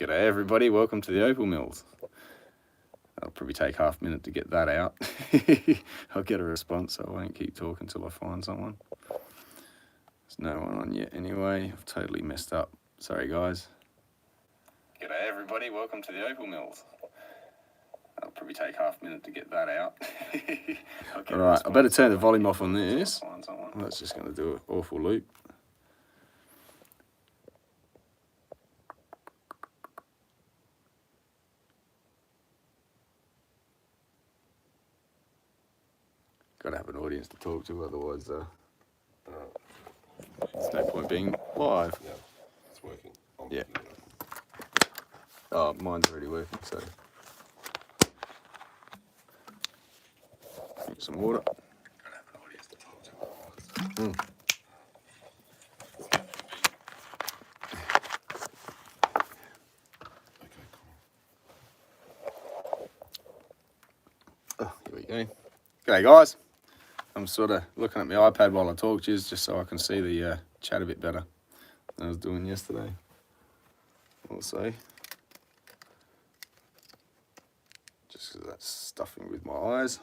G'day everybody, welcome to the Opal mills. I'll probably take half a minute to get that out. I'll get a response, so I won't keep talking until I find someone. There's no one on yet anyway. I've totally messed up. Sorry guys. G'day everybody, welcome to the Opal mills. I'll probably take half a minute to get that out. Alright, I better turn the volume off on this. That's just going to do an awful loop. Got to have an audience to talk to, otherwise there's no point being live. Yeah, it's working. Yeah. Oh, mine's already working, so. Get some water. Got to have an audience to talk to. Oh, here we go. G'day guys. I'm sort of looking at my iPad while I talk to you, just so I can see the chat a bit better than I was doing yesterday. Also, just because that's stuffing with my eyes.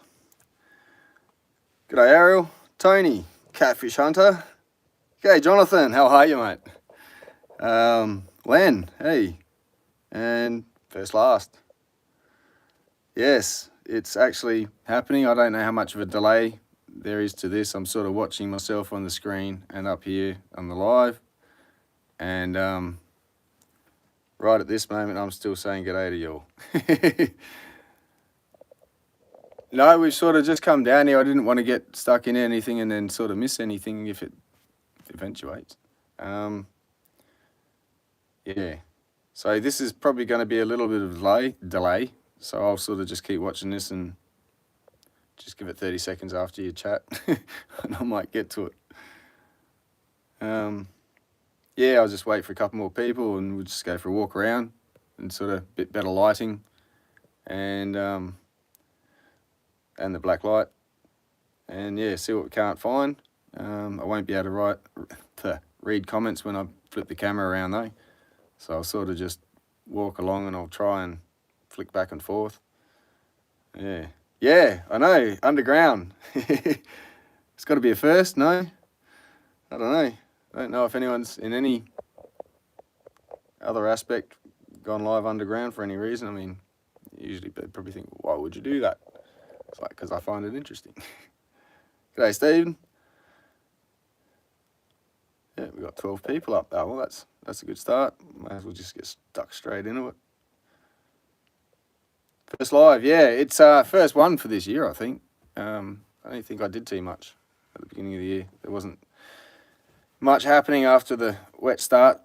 G'day Ariel, Tony, Catfish Hunter. G'day Jonathan, how are you mate? Len, hey, and first last. Yes, it's actually happening. I don't know how much of a delay there is to this. I'm sort of watching myself on the screen and up here on the live, and right at this moment I'm still saying g'day to you all. No, we've sort of just come down here. I didn't want to get stuck in anything and then sort of miss anything if it eventuates. Yeah, so this is probably going to be a little bit of delay, so I'll sort of just keep watching this and just give it 30 seconds after you chat and I might get to it. Yeah, I'll just wait for a couple more people and we'll just go for a walk around and sort of a bit better lighting and the black light, and yeah, see what we can't find. I won't be able to read comments when I flip the camera around though, so I'll sort of just walk along and I'll try and flick back and forth. Yeah, I know, underground. It's got to be a first, no? I don't know. I don't know if anyone's in any other aspect gone live underground for any reason. I mean, usually they'd probably think, why would you do that? It's like, because I find it interesting. G'day, Stephen. Yeah, we've got 12 people up there. Well, that's a good start. Might as well just get stuck straight into it. First live, yeah, it's first one for this year, I think. I don't think I did too much at the beginning of the year. There wasn't much happening after the wet start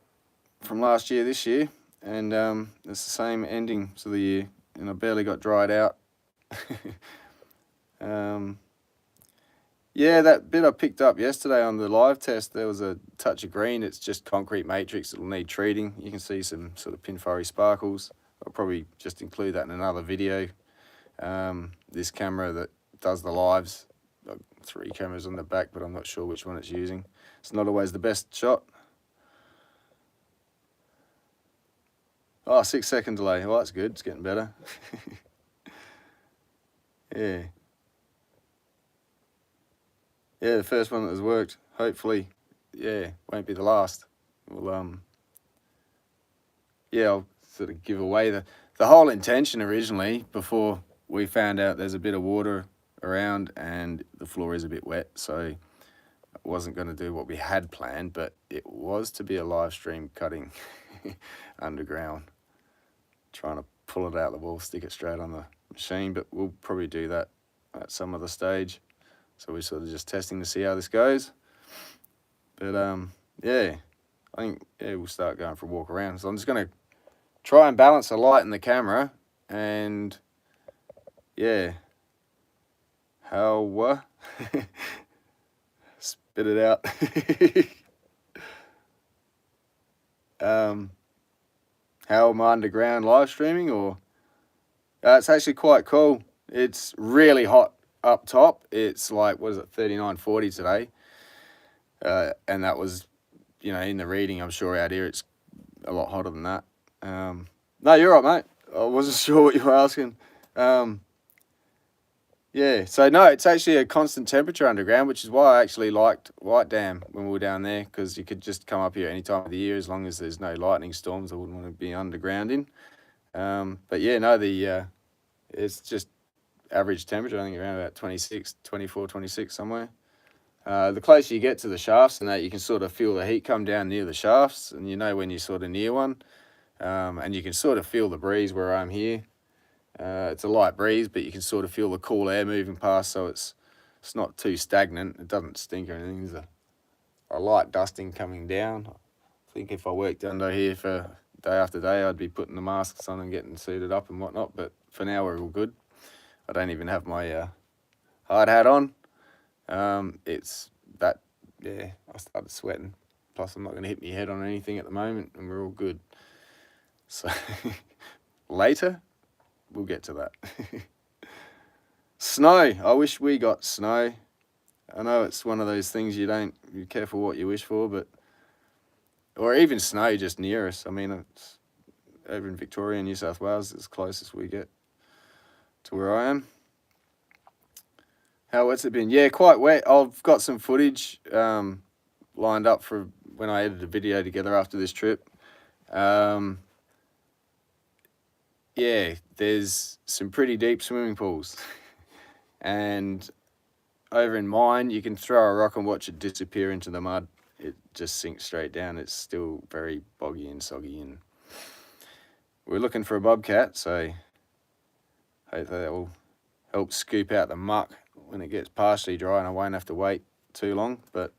from last year, this year, and it's the same ending to the year, and I barely got dried out. Yeah, that bit I picked up yesterday on the live test, there was a touch of green. It's just concrete matrix. It'll need treating. You can see some sort of pinfurry sparkles. I'll probably just include that in another video. This camera that does the lives, I've 3 cameras on the back, but I'm not sure which one it's using. It's not always the best shot. Oh, 6-second delay. Well, that's good. It's getting better. Yeah. Yeah, the first one that has worked. Hopefully, yeah, won't be the last. Well, yeah, I'll sort of give away the whole intention originally, before we found out there's a bit of water around and the floor is a bit wet, so I wasn't going to do what we had planned, but it was to be a live stream cutting underground, trying to pull it out the wall, stick it straight on the machine, but we'll probably do that at some other stage. So we're sort of just testing to see how this goes. But yeah, I think we'll start going for a walk around. So I'm just going to try and balance the light in the camera, and yeah, how spit it out. How am I underground live streaming? Or it's actually quite cool. It's really hot up top. It's like, what is it, 39, 40 today, and that was, you know, in the reading. I'm sure out here it's a lot hotter than that. No, you're right, mate. I wasn't sure what you were asking. Yeah, so no, it's actually a constant temperature underground, which is why I actually liked White Dam when we were down there, because you could just come up here any time of the year as long as there's no lightning storms. I wouldn't want to be underground in. But yeah, no, it's just average temperature, I think around about 26, 24, 26 somewhere. The closer you get to the shafts and that, you can sort of feel the heat come down near the shafts, and you know when you're sort of near one. And you can sort of feel the breeze where I'm here. It's a light breeze, but you can sort of feel the cool air moving past, so it's not too stagnant. It doesn't stink or anything. There's a light dusting coming down. I think if I worked under here for day after day, I'd be putting the masks on and getting suited up and whatnot, but for now we're all good. I don't even have my hard hat on. It's that, yeah, I started sweating. Plus I'm not going to hit my head on anything at the moment, and we're all good. So later, we'll get to that. Snow. I wish we got snow. I know it's one of those things you're careful what you wish for, but, or even snow just near us. I mean, it's over in Victoria, New South Wales, it's as close as we get to where I am. How wet's it been? Yeah, quite wet. I've got some footage lined up for when I edit a video together after this trip. Yeah, there's some pretty deep swimming pools. And over in mine, you can throw a rock and watch it disappear into the mud. It just sinks straight down. It's still very boggy and soggy. And we're looking for a bobcat, so hopefully that will help scoop out the muck when it gets partially dry and I won't have to wait too long. But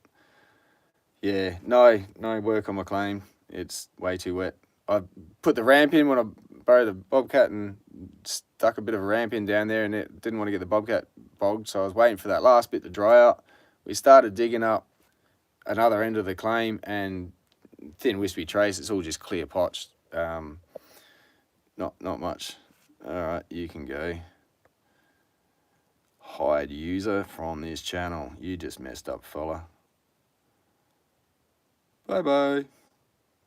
yeah, no work on my claim. It's way too wet. I put the ramp in when I borrowed the bobcat and stuck a bit of a ramp in down there, and it didn't want to get the bobcat bogged, so I was waiting for that last bit to dry out. We started digging up another end of the claim, and thin wispy trace. It's all just clear potch. Not much. All right, you can go. Hide user from this channel. You just messed up, fella. Bye bye.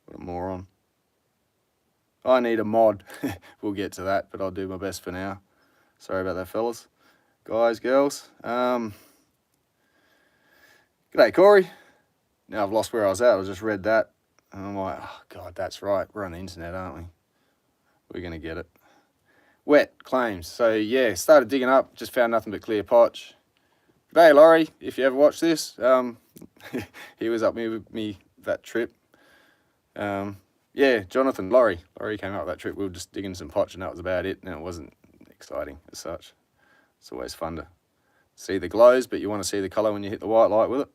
What a moron. I need a mod. We'll get to that, but I'll do my best for now. Sorry about that, fellas. Guys, girls. G'day, Corey. Now I've lost where I was at. I just read that. And I'm like, oh, God, that's right. We're on the internet, aren't we? We're going to get it. Wet claims. So, yeah, started digging up. Just found nothing but clear potch. G'day, Laurie. If you ever watch this, he was up with me that trip. Yeah, Jonathan, Laurie came out with that trip. We were just digging some potch, and that was about it. And it wasn't exciting as such. It's always fun to see the glows, but you want to see the colour when you hit the white light with it.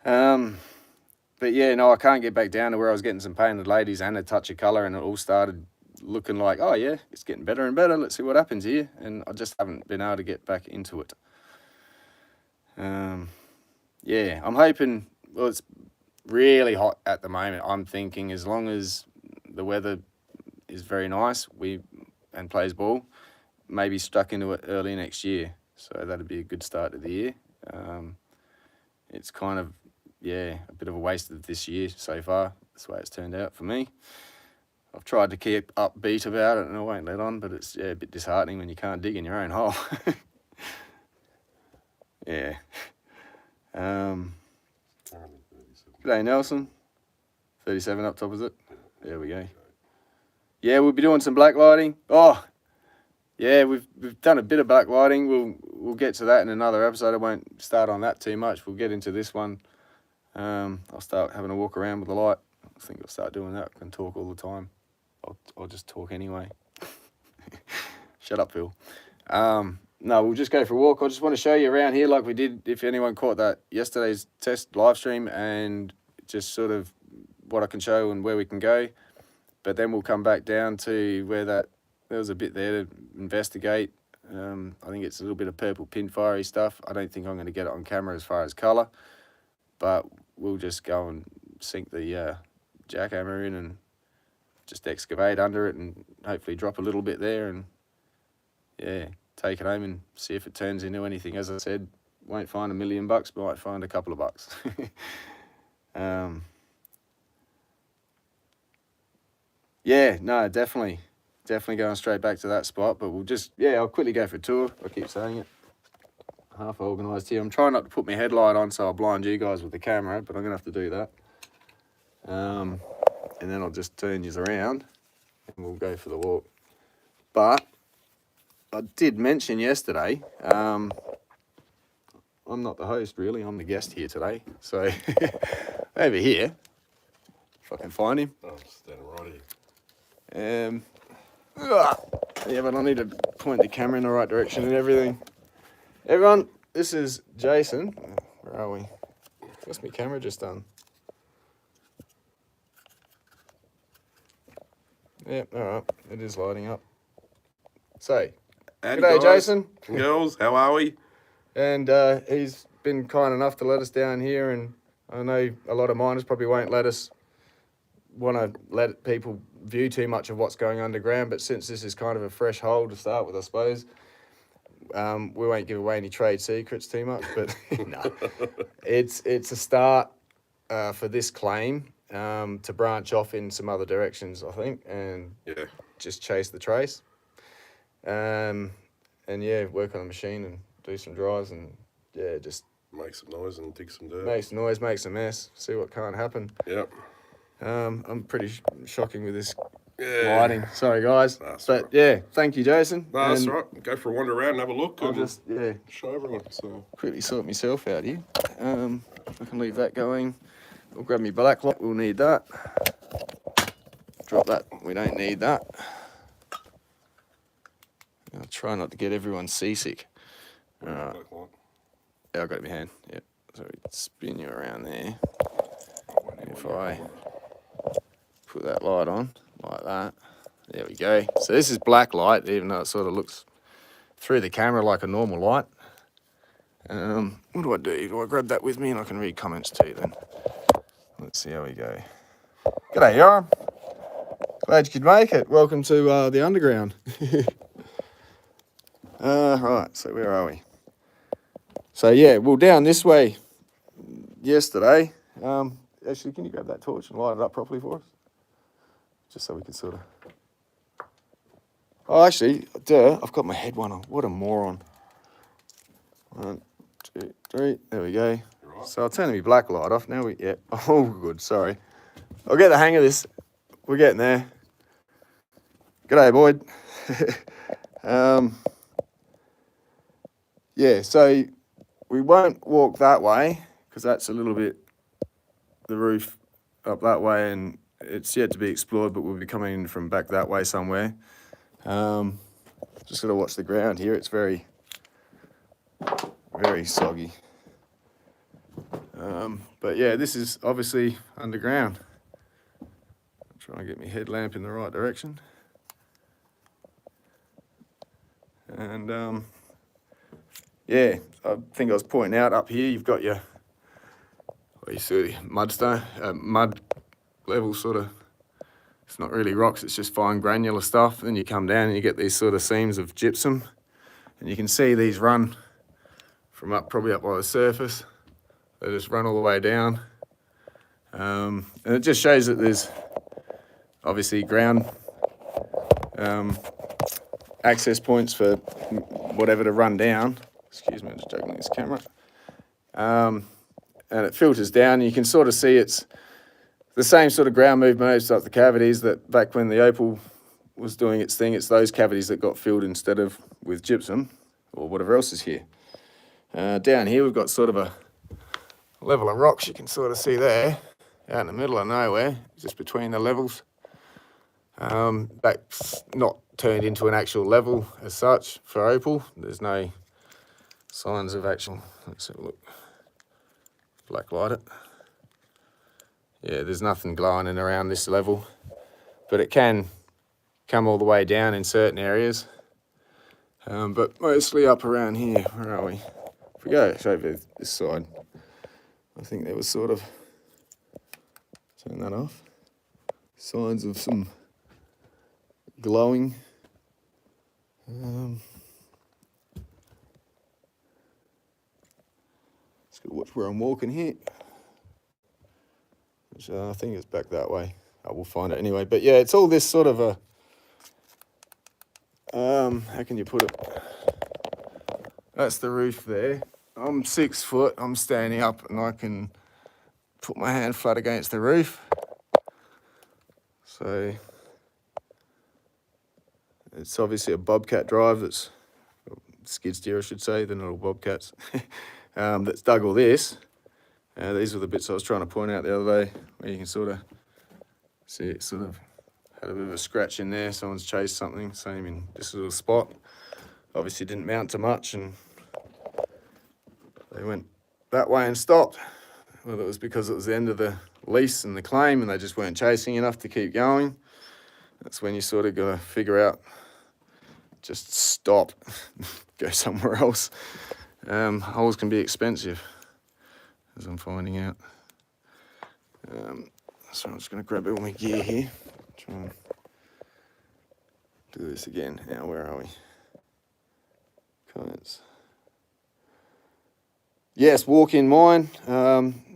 But yeah, no, I can't get back down to where I was getting some painted ladies and a touch of colour, and it all started looking like, oh yeah, it's getting better and better. Let's see what happens here. And I just haven't been able to get back into it. Yeah, I'm hoping, well, it's really hot at the moment. I'm thinking as long as the weather is very nice and plays ball, maybe stuck into it early next year. So that'd be a good start to the year. It's kind of, yeah, a bit of a waste of this year so far. That's the way it's turned out for me. I've tried to keep upbeat about it and I won't let on, but it's a bit disheartening when you can't dig in your own hole. Yeah. G'day, Nelson. 37 up top, is it? There we go. Yeah, we'll be doing some black lighting. Oh, yeah, we've done a bit of black lighting. We'll get to that in another episode. I won't start on that too much. We'll get into this one. I'll start having a walk around with the light. I think I'll start doing that. I can talk all the time. I'll just talk anyway. Shut up, Phil. No, we'll just go for a walk. I just want to show you around here like we did, if anyone caught that yesterday's test live stream, and just sort of what I can show and where we can go. But then we'll come back down to where there was a bit there to investigate. I think it's a little bit of purple pinfirey stuff. I don't think I'm going to get it on camera as far as colour, but we'll just go and sink the jackhammer in and just excavate under it and hopefully drop a little bit there and, yeah, take it home and see if it turns into anything. As I said, won't find $1 million, but might find a couple of bucks. Yeah, no, definitely going straight back to that spot. But we'll just, yeah, I'll quickly go for a tour. I keep saying it. Half organised here. I'm trying not to put my headlight on so I'll blind you guys with the camera, but I'm gonna have to do that. And then I'll just turn you around and we'll go for the walk. But I did mention yesterday, I'm not the host really, I'm the guest here today. So over here, if I can find him. Oh, standing right here. Yeah, but I need to point the camera in the right direction and everything. Everyone, this is Jason. Where are we? What's my camera just done? Yep, all right, it is lighting up. So, Howdy, g'day, guys. Jason. Girls, how are we? And he's been kind enough to let us down here, and I know a lot of miners probably won't want to let people view too much of what's going underground, but since this is kind of a fresh hole to start with, I suppose, we won't give away any trade secrets too much, but no, it's a start for this claim to branch off in some other directions, I think, and Yeah. just chase the trace. And yeah, work on the machine and do some drives and yeah, just Make some noise and dig some dirt. make some noise, make some mess, see what can't happen. Yep. I'm pretty shocking with this Yeah. lighting. Sorry, guys. That's but right. yeah, thank you, Jason. No, that's And all right. Go for a wander around and have a look I'll and just show everyone. So quickly sort myself out here. I can leave that going. We'll grab me black light. We'll need that. Drop that. We don't need that. I'll try not to get everyone seasick. Alright. Yeah, I got it in my hand. Yep. So we spin you around there. If I put that light on like that, there we go. So this is black light, even though it sort of looks through the camera like a normal light. What do I do? Do I grab that with me and I can read comments too then? Let's see how we go. G'day, Yoram. Glad you could make it. Welcome to the underground. Right, so where are we? So yeah, well, down this way yesterday. Actually, can you grab that torch and light it up properly for us? Just so we can sort of... Oh, actually, I've got my head one on. What a moron. 1, 2, 3, there we go. Right. So I'll turn the black light off. Now yeah, oh good, sorry. I'll get the hang of this. We're getting there. G'day, Boyd. Yeah, so we won't walk that way because that's a little bit the roof up that way and it's yet to be explored, but we'll be coming in from back that way somewhere. Just got to watch the ground here. It's very, very soggy. But yeah, this is obviously underground. I'll try and get my headlamp in the right direction. And yeah, I think I was pointing out up here, you've got your, what you see, mud level sort of, it's not really rocks, it's just fine granular stuff. Then you come down and you get these sort of seams of gypsum. And you can see these run from probably up by the surface. They just run all the way down. And it just shows that there's obviously ground access points for whatever to run down. Excuse me, I'm just juggling this camera. And it filters down. You can sort of see it's the same sort of ground movement like the cavities that back when the Opal was doing its thing, it's those cavities that got filled instead of with gypsum or whatever else is here. Down here we've got sort of a level of rocks you can sort of see there, out in the middle of nowhere, just between the levels. That's not turned into an actual level as such for Opal. There's no signs of actual, let's have a look, black light it. Yeah, there's nothing glowing in around this level, but it can come all the way down in certain areas. But mostly up around here. Where are we? If we go over this side, I think there was sort of, turn that off, signs of some glowing. Just gotta watch where I'm walking here. Which I think it's back that way. we'll find it anyway. But yeah, it's all this sort of a, how can you put it? That's the roof there. I'm 6 foot, I'm standing up and I can put my hand flat against the roof. So it's obviously a bobcat drive that's, skid steer I should say, they're not all bobcats, that's dug all this. These were the bits I was trying to point out the other day, where you can sort of see it sort of had a bit of a scratch in there, someone's chased something, same in this little spot. Obviously didn't mount to much and they went that way and stopped. Whether it was because it was the end of the lease and the claim and they just weren't chasing enough to keep going. That's when you sort of got to figure out, just stop, go somewhere else. Holes can be expensive, as I'm finding out. So I'm just going to grab all my gear here, try and do this again. Now, where are we? Comments. Yes, walk-in mine.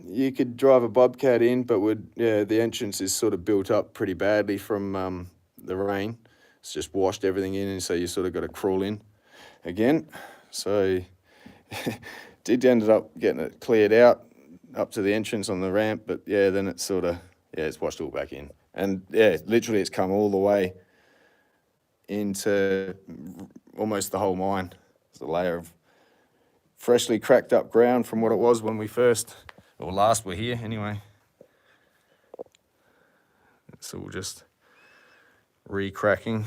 You could drive a bobcat in, but the entrance is sort of built up pretty badly from the rain. It's just washed everything in, and so you sort of got to crawl in again. So did ended up getting it cleared out up to the entrance on the ramp, but yeah, then it's sort of, it's washed all back in. And yeah, literally it's come all the way into almost the whole mine. It's a layer of freshly cracked up ground from what it was when we last were here anyway. It's all just re-cracking.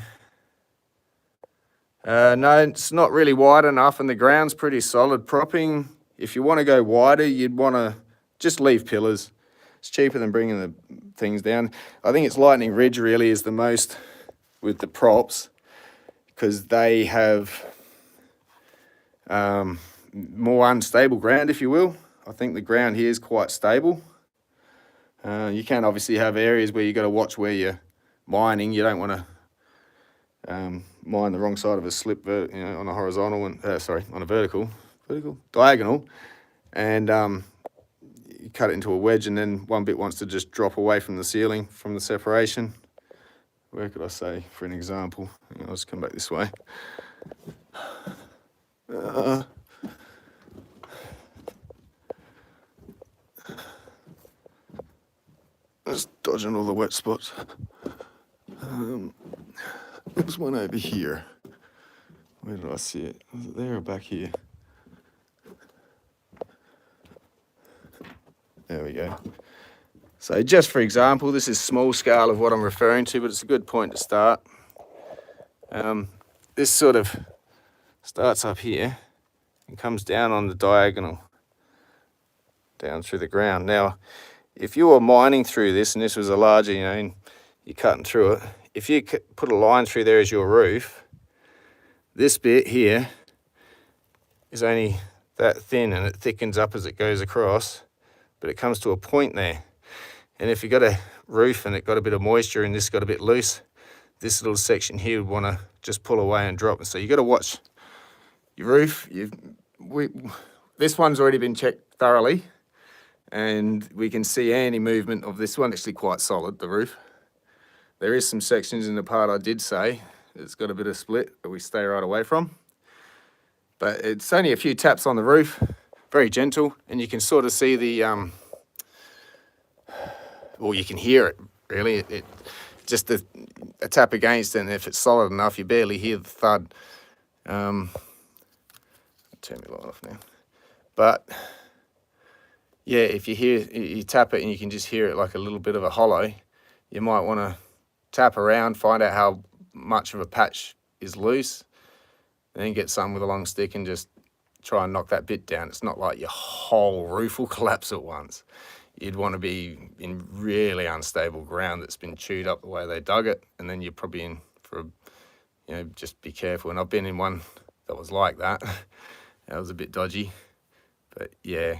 No, it's not really wide enough and the ground's pretty solid. Propping, if you want to go wider, you'd want to just leave pillars. It's cheaper than bringing the things down. I think it's Lightning Ridge really is the most with the props because they have more unstable ground, if you will. I think the ground here is quite stable. You can obviously have areas where you got to watch where you're mining. You don't want to mine the wrong side of a slip, on a horizontal and on a vertical, diagonal, and you cut it into a wedge, and then one bit wants to just drop away from the ceiling from the separation. Where could I say for an example? I'll just come back this way. Just dodging all the wet spots. There's one over here. Where did I see it? Was it there or back here? There we go. So just for example, this is small scale of what I'm referring to, but it's a good point to start. This sort of starts up here and comes down on the diagonal, down through the ground. Now, if you were mining through this, and this was a larger, and you're cutting through it, if you put a line through there as your roof, this bit here is only that thin and it thickens up as it goes across, but it comes to a point there. And if you've got a roof and it got a bit of moisture and this got a bit loose, this little section here would want to just pull away and drop. So you've got to watch your roof. This one's already been checked thoroughly, and we can see any movement of this one. Actually quite solid, the roof. There is some sections in the part I did say it's got a bit of split that we stay right away from. But it's only a few taps on the roof, very gentle, and you can sort of see the, you can hear it really. It just a tap against it, and if it's solid enough, you barely hear the thud. I'll turn my light off now. But yeah, if you tap it and you can just hear it like a little bit of a hollow, you might want to tap around, find out how much of a patch is loose, then get some with a long stick and just try and knock that bit down. It's not like your whole roof will collapse at once. You'd want to be in really unstable ground that's been chewed up the way they dug it, and then you're probably in for, just be careful. And I've been in one that was like that. That was a bit dodgy, but yeah,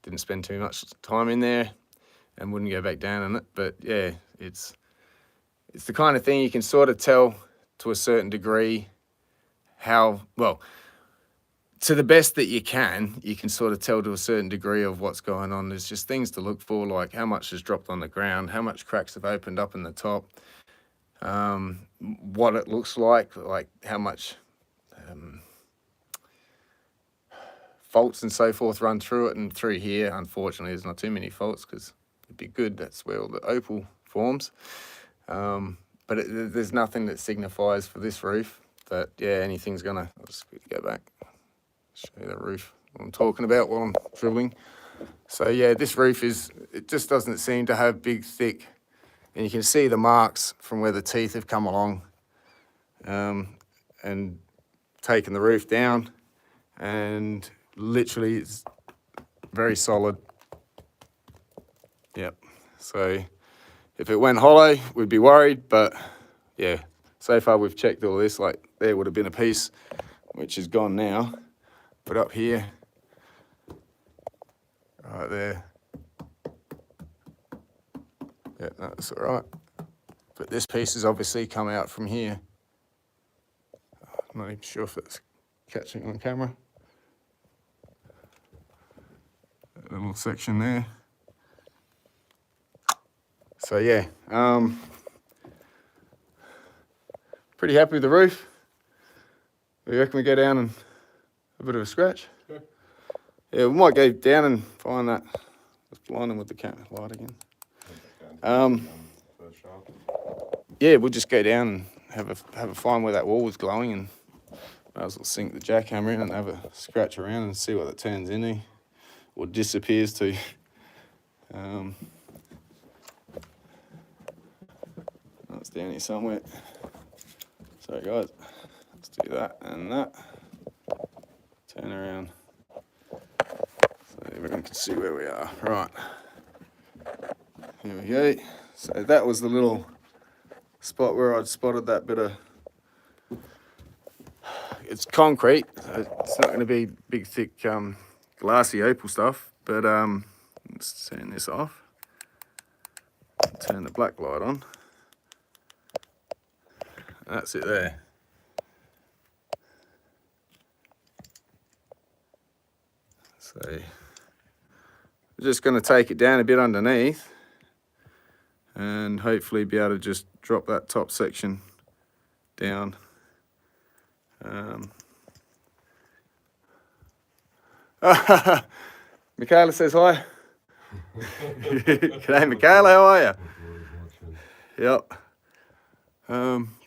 didn't spend too much time in there and wouldn't go back down in it. But yeah, it's the kind of thing you can sort of tell to a certain degree how, well, to the best that you can sort of tell to a certain degree of what's going on. There's just things to look for, like how much has dropped on the ground, how much cracks have opened up in the top, what it looks like how much faults and so forth run through it. And through here, unfortunately, there's not too many faults because it'd be good. That's where all the opal forms. But there's nothing that signifies for this roof that, yeah, anything's gonna, I'll just go back, show you the roof, what I'm talking about while I'm drilling. So yeah, this roof it just doesn't seem to have big, thick, and you can see the marks from where the teeth have come along and taken the roof down, and literally it's very solid. Yep, so if it went hollow, we'd be worried, but yeah, so far we've checked all this, like there would have been a piece which is gone now, but up here, right there, yeah, that's all right. But this piece has obviously come out from here. I'm not even sure if it's catching on camera. That little section there. So yeah, pretty happy with the roof. We reckon we go down and a bit of a scratch. Okay. Yeah, we might go down and find that. Let's blind them with the camera light again. Yeah, we'll just go down and have a find where that wall was glowing, and might as well sink the jackhammer in and have a scratch around and see what that turns into or disappears to. It's down here somewhere. Sorry guys, let's do that and that. Turn around so everyone can see where we are. Right, here we go. So that was the little spot where I'd spotted that bit of, it's concrete, so it's not going to be big thick glassy opal stuff, but let's turn this off, turn the black light on. That's it there. So we're just going to take it down a bit underneath and hopefully be able to just drop that top section down. Michaela says hi. G'day Michaela, how are you? Yep.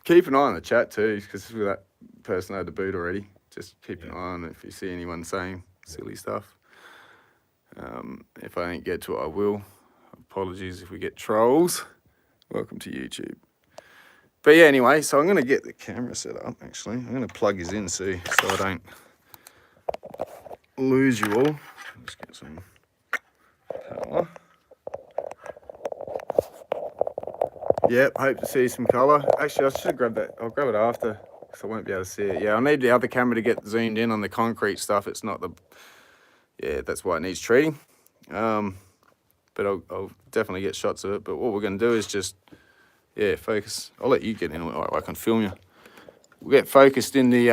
Keep an eye on the chat too, because that person had the boot already. Just keep an eye on it if you see anyone saying silly stuff. If I don't get to it, I will. Apologies if we get trolls. Welcome to YouTube. But yeah, anyway, so I'm going to get the camera set up, actually. I'm going to plug his in, so I don't lose you all. Let's get some power. Yep, hope to see some colour. Actually, I should have grabbed that. I'll grab it after, because I won't be able to see it. Yeah, I'll need the other camera to get zoomed in on the concrete stuff. It's not the... Yeah, that's why it needs treating. But I'll definitely get shots of it. But what we're going to do is just, yeah, focus. I'll let you get in. I can film you. We'll get focused in the,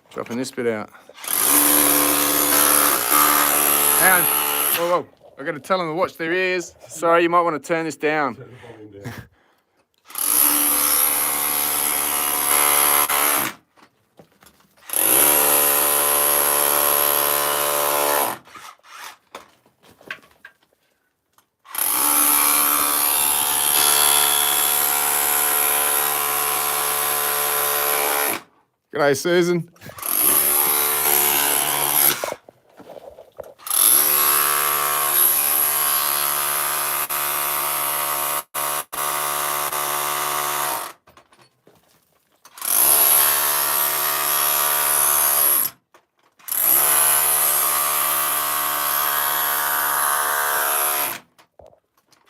dropping this bit out. Hang on. Whoa, whoa. I've got to tell them to watch their ears. Sorry, you might want to turn this down. G'day, Susan.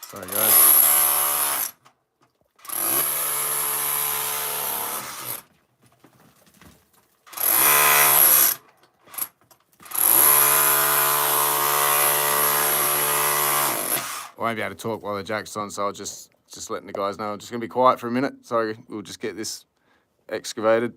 Sorry, guys. I won't be able to talk while the jack's on, so I'll just letting the guys know. I'm just going to be quiet for a minute. Sorry, we'll just get this excavated.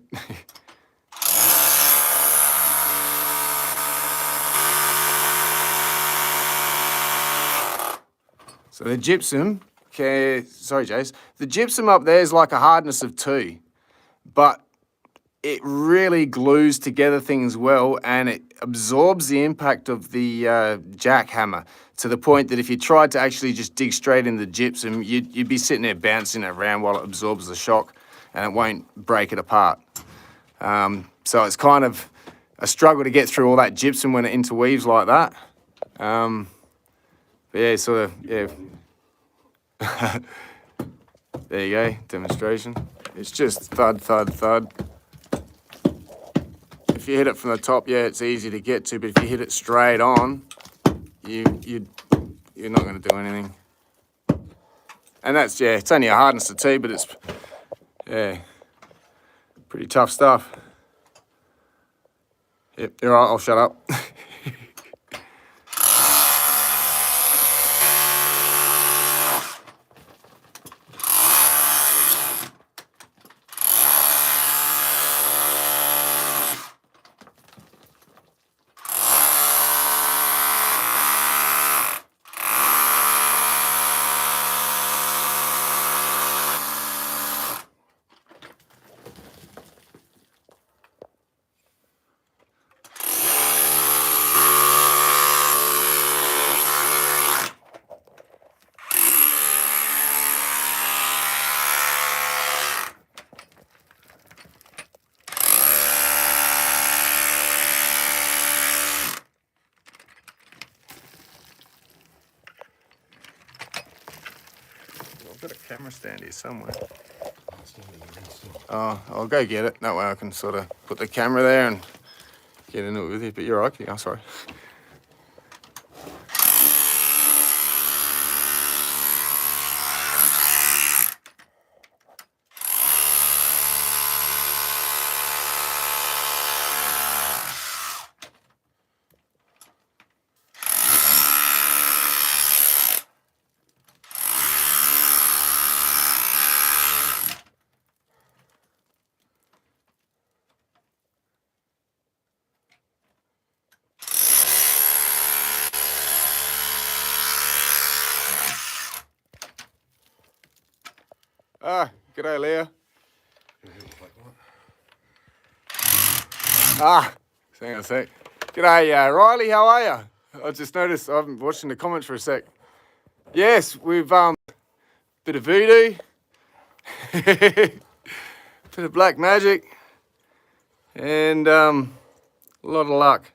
So the gypsum, sorry Jace, the gypsum up there is like a hardness of 2, but it really glues together things well and it absorbs the impact of the jackhammer to the point that if you tried to actually just dig straight in the gypsum, you'd be sitting there bouncing it around while it absorbs the shock and it won't break it apart. So it's kind of a struggle to get through all that gypsum when it interweaves like that. But yeah, sort of, yeah. There you go, demonstration. It's just thud, thud, thud. If you hit it from the top, yeah, it's easy to get to, but if you hit it straight on, you're not going to do anything. And that's, yeah, it's only a hardness of 2, but it's, yeah, pretty tough stuff. Yep, you're right, I'll shut up. I've got a camera stand here somewhere. Oh, I'll go get it. That way I can sort of put the camera there and get into it with you. But you're right. Yeah, sorry. Ah, g'day, Leah. Hang on a sec. G'day, Riley, how are you? I just noticed, I've been watching the comments for a sec. Yes, we've, bit of voodoo, bit of black magic, and a lot of luck.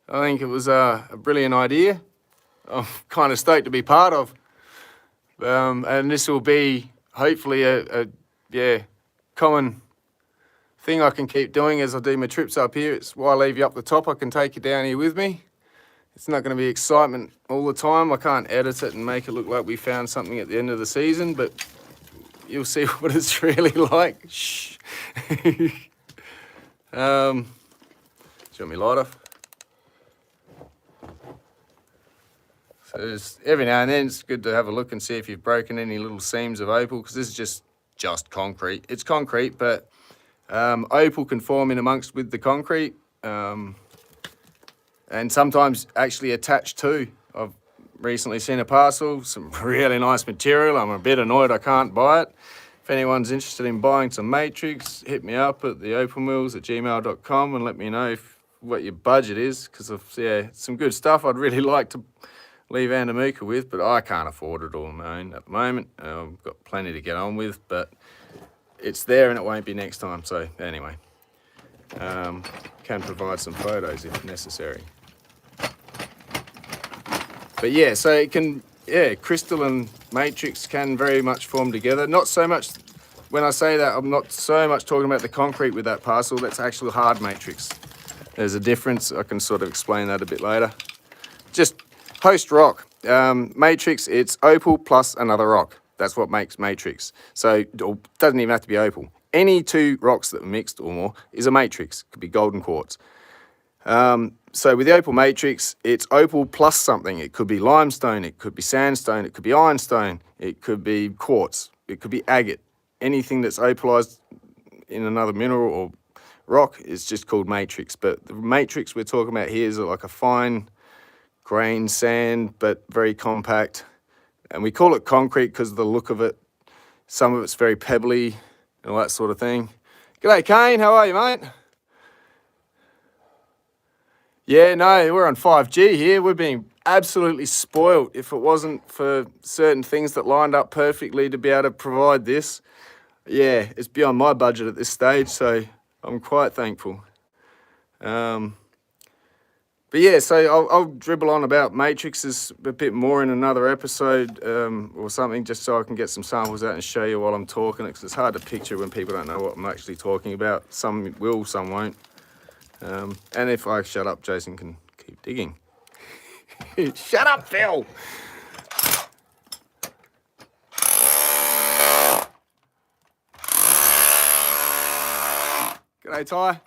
I think it was a brilliant idea. I'm kind of stoked to be part of. And this will be hopefully a common thing I can keep doing as I do my trips up here. It's why I leave you up the top. I can take you down here with me. It's not going to be excitement all the time. I can't edit it and make it look like we found something at the end of the season, but you'll see what it's really like. Shh. Do you want me light off? So just every now and then it's good to have a look and see if you've broken any little seams of opal, because this is just concrete. It's concrete, but opal can form in amongst with the concrete, and sometimes actually attach to. I've recently seen a parcel, some really nice material. I'm a bit annoyed I can't buy it. If anyone's interested in buying some matrix, hit me up at theopalmills@gmail.com and let me know what your budget is, because some good stuff I'd really like to leave Andamooka with, but I can't afford it all on my own at the moment. I've got plenty to get on with, but it's there and it won't be next time. So anyway, can provide some photos if necessary. But yeah, so it can, crystal and matrix can very much form together. Not so much, when I say that, I'm not so much talking about the concrete with that parcel. That's actual hard matrix. There's a difference. I can sort of explain that a bit later. Just post rock. Matrix, it's opal plus another rock. That's what makes matrix. So it doesn't even have to be opal. Any 2 rocks that are mixed or more is a matrix. Could be gold and quartz. So with the opal matrix, it's opal plus something. It could be limestone, it could be sandstone, it could be ironstone, it could be quartz, it could be agate. Anything that's opalized in another mineral or rock is just called matrix. But the matrix we're talking about here is like a fine grain sand, but very compact. And we call it concrete because of the look of it. Some of it's very pebbly and all that sort of thing. G'day, Kane. How are you, mate? Yeah, no, we're on 5G here. We're being absolutely spoilt. If it wasn't for certain things that lined up perfectly to be able to provide this, yeah, it's beyond my budget at this stage, so I'm quite thankful. But yeah, so I'll dribble on about matrices a bit more in another episode or something, just so I can get some samples out and show you while I'm talking, because it's hard to picture when people don't know what I'm actually talking about. Some will, some won't. And if I shut up, Jason can keep digging. Shut up, Phil! G'day, Ty.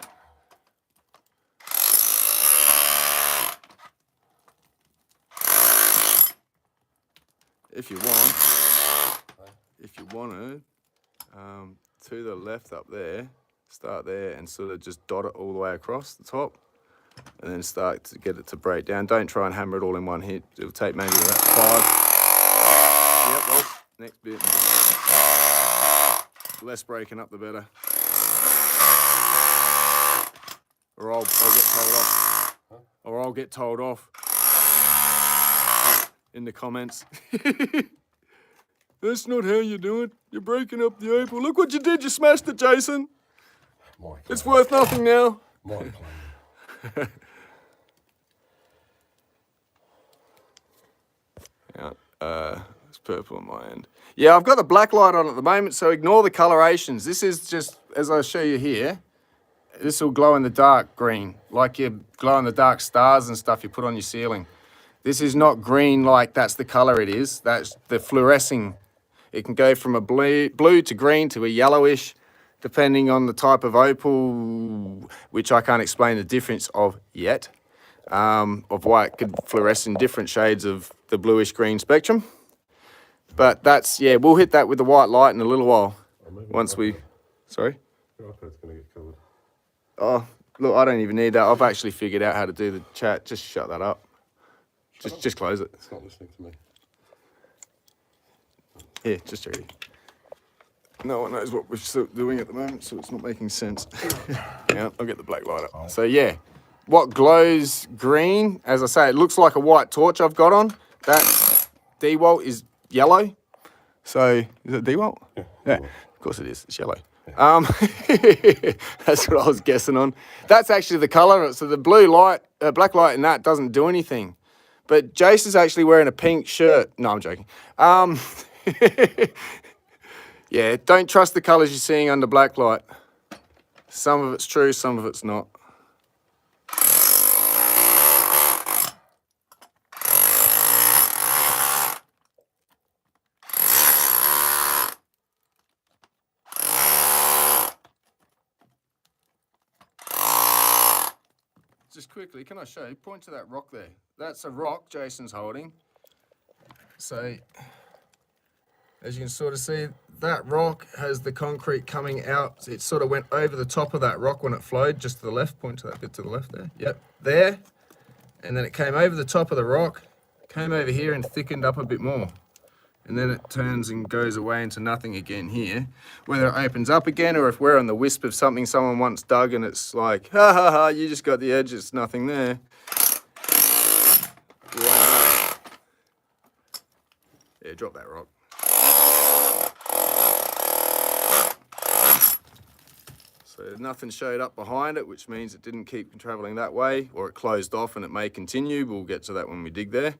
If you want to the left up there, start there and sort of just dot it all the way across the top and then start to get it to break down. Don't try and hammer it all in one hit. It'll take maybe about 5. Yep, well, next bit. The less breaking up, the better. Or I'll get told off. Or I'll get told off in the comments. That's not how you do it. You're breaking up the opal. Look what you did. You smashed it, Jason. It's worth nothing now. Yeah, it's purple on my end. Yeah, I've got the black light on at the moment, so ignore the colorations. This is just, as I show you here, this will glow in the dark green, like your glow in the dark stars and stuff you put on your ceiling. This is not green like that's the color it is. That's the fluorescing. It can go from a blue to green to a yellowish, depending on the type of opal, which I can't explain the difference of yet, of why it could fluoresce in different shades of the bluish green spectrum. But that's, yeah, we'll hit that with the white light in a little while. Once we, sorry? Your iPad's going to get covered. Oh, look, I don't even need that. I've actually figured out how to do the chat. Just shut that up. Just close it. It's not listening to me. Yeah, just ready. No one knows what we're still doing at the moment, so it's not making sense. Yeah, I'll get the black light up. So yeah, what glows green, as I say, it looks like a white torch I've got on. That D-Walt is yellow. So, is it D-Walt? Yeah, of course it is. It's yellow. That's what I was guessing on. That's actually the colour. So the blue light, black light in that doesn't do anything. But Jace is actually wearing a pink shirt. No, I'm joking. Yeah, don't trust the colours you're seeing under black light. Some of it's true, some of it's not. Just quickly, can I show you? Point to that rock there. That's a rock Jason's holding. So, as you can sort of see, that rock has the concrete coming out. It sort of went over the top of that rock when it flowed, just to the left. Point to that bit to the left there. Yep, there. And then it came over the top of the rock, came over here and thickened up a bit more. And then it turns and goes away into nothing again here. Whether it opens up again or if we're on the wisp of something someone once dug and it's like, ha ha ha, you just got the edge, it's nothing there. Yeah, drop that rock. So nothing showed up behind it, which means it didn't keep traveling that way, or it closed off and it may continue. We'll get to that when we dig there.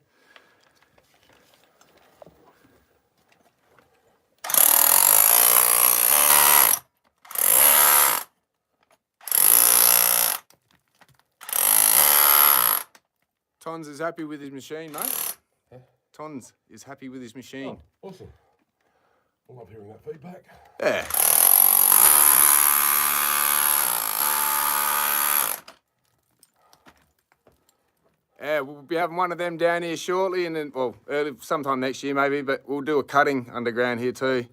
Tons is happy with his machine, mate. Huh? Tons is happy with his machine. Oh, awesome. I love hearing that feedback. Yeah. Yeah, we'll be having one of them down here shortly, and then, well, early, sometime next year maybe, but we'll do a cutting underground here too.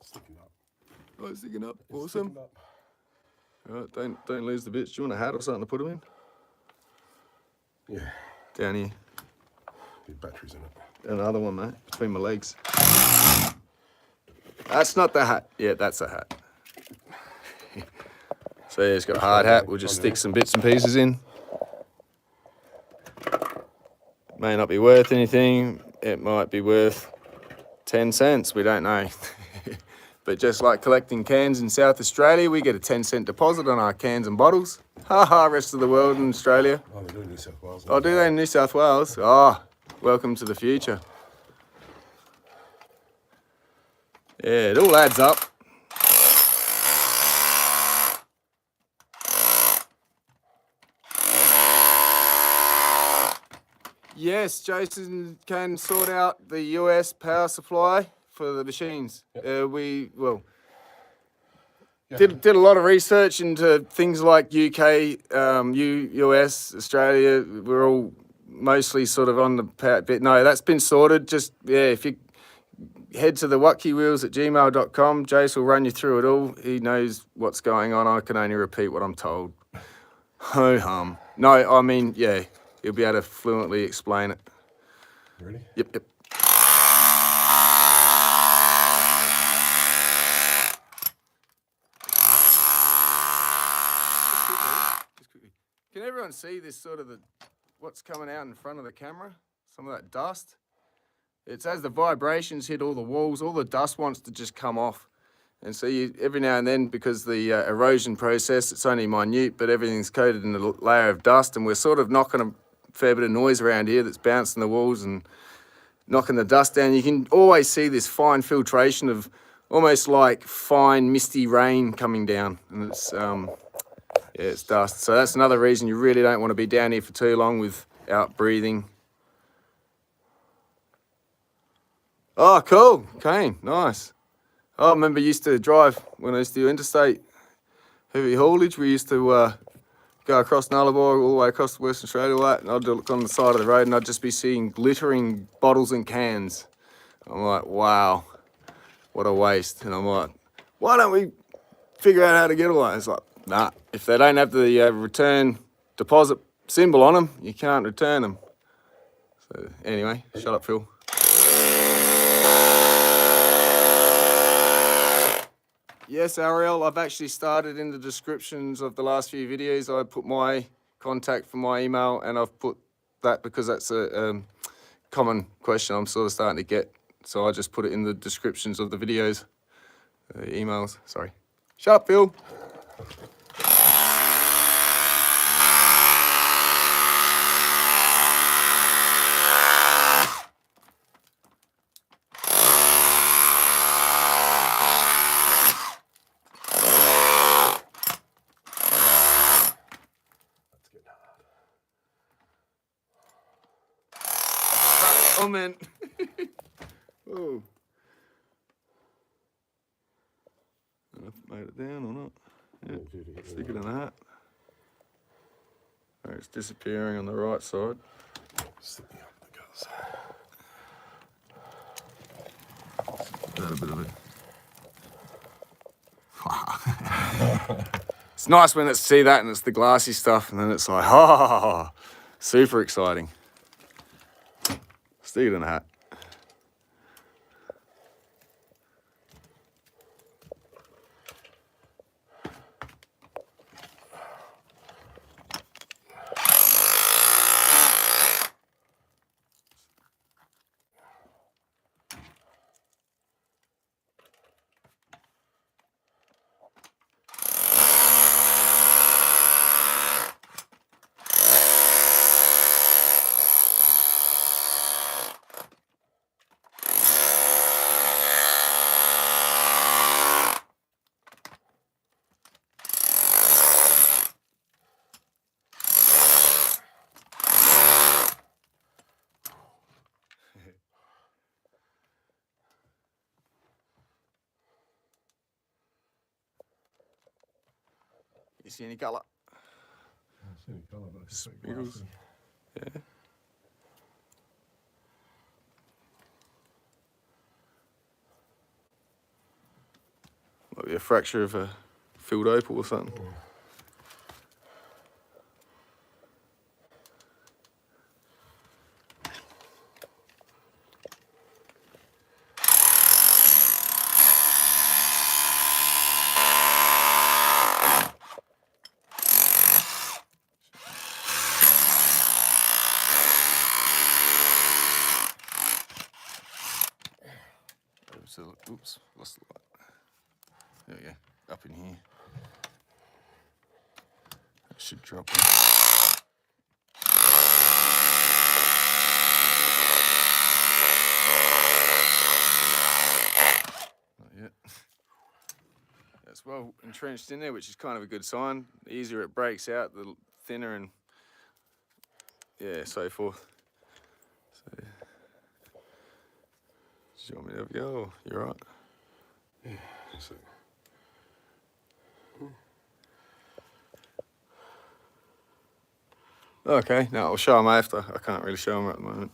Sticking up. Oh, it's sticking up. Awesome. Sticking up. All right, don't lose the bits. Do you want a hat or something to put them in? Yeah. Down here. The batteries in it. Another one, mate, between my legs. That's not the hat. Yeah, that's a hat. So yeah, it's got a hard hat. We'll just stick some bits and pieces in. May not be worth anything. It might be worth 10 cents. We don't know. But just like collecting cans in South Australia, we get a 10-cent deposit on our cans and bottles. Ha ha, rest of the world in Australia. Oh, they do in New South Wales. Oh, do they in New South Wales? Oh, welcome to the future. Yeah, it all adds up. Yes, Jason can sort out the US power supply for the machines. Yep. Did a lot of research into things like UK, US, Australia. We're all mostly sort of on the power bit. No, that's been sorted. Just, yeah, if you head to the wuttkewheels at gmail.com, Jace will run you through it all. He knows what's going on. I can only repeat what I'm told. Ho hum. No, I mean, yeah, he'll be able to fluently explain it. Ready? Yep. Can everyone see this sort of what's coming out in front of the camera? Some of that dust. It's as the vibrations hit all the walls, all the dust wants to just come off. And so every now and then, because the erosion process, it's only minute, but everything's coated in a layer of dust, and we're sort of knocking a fair bit of noise around here that's bouncing the walls and knocking the dust down. You can always see this fine filtration of almost like fine misty rain coming down, and it's it's dust. So that's another reason you really don't want to be down here for too long without breathing. Oh, cool. Cane. Nice. I remember I used to drive when I used to do interstate heavy haulage. We used to go across Nullarbor all the way across Western Australia, all that, and I'd look on the side of the road and I'd just be seeing glittering bottles and cans. I'm like, wow, what a waste. And I'm like, why don't we figure out how to get all that? It's like, nah, if they don't have the return deposit symbol on them, you can't return them. So anyway, shut up, Phil. Yes, Ariel, I've actually started in the descriptions of the last few videos. I put my contact for my email, and I've put that because that's a common question I'm sort of starting to get. So I just put it in the descriptions of the videos, emails, sorry. Shut up, Phil. Comment. Oh. I don't know if I made it down or not. Yeah. Stick it in the hat. Right, it's disappearing on the right side. Sticking up the guts. That a bit of it. It's nice when it's see that and it's the glassy stuff, and then it's like, oh, super exciting. Stick it in a hat. You see any colour? I see any colour, but it's Squiggles. Yeah. Might be a fracture of a filled opal or something. So, oops, lost the light. There we go, up in here. That should drop in. Not yet. That's well entrenched in there, which is kind of a good sign. The easier it breaks out, the thinner and yeah, so forth. So, do you want me to have a go? Or you're right. Yeah, so. Okay, no, I'll show them after. I can't really show them at the moment.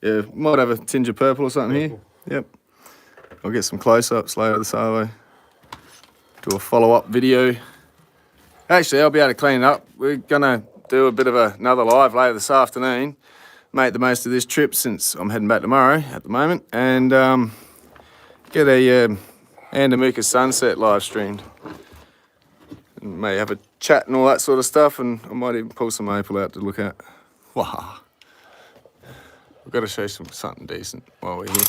Yeah, might have a tinge of purple or something here. Yep. I'll get some close-ups later this hour. Do a follow-up video. Actually, I'll be able to clean it up. We're gonna do a bit of another live later this afternoon. Make the most of this trip since I'm heading back tomorrow at the moment, and get a Andamooka sunset live streamed. And may have a chat and all that sort of stuff, and I might even pull some Opal out to look at. Wow. We've got to show something decent while we're here.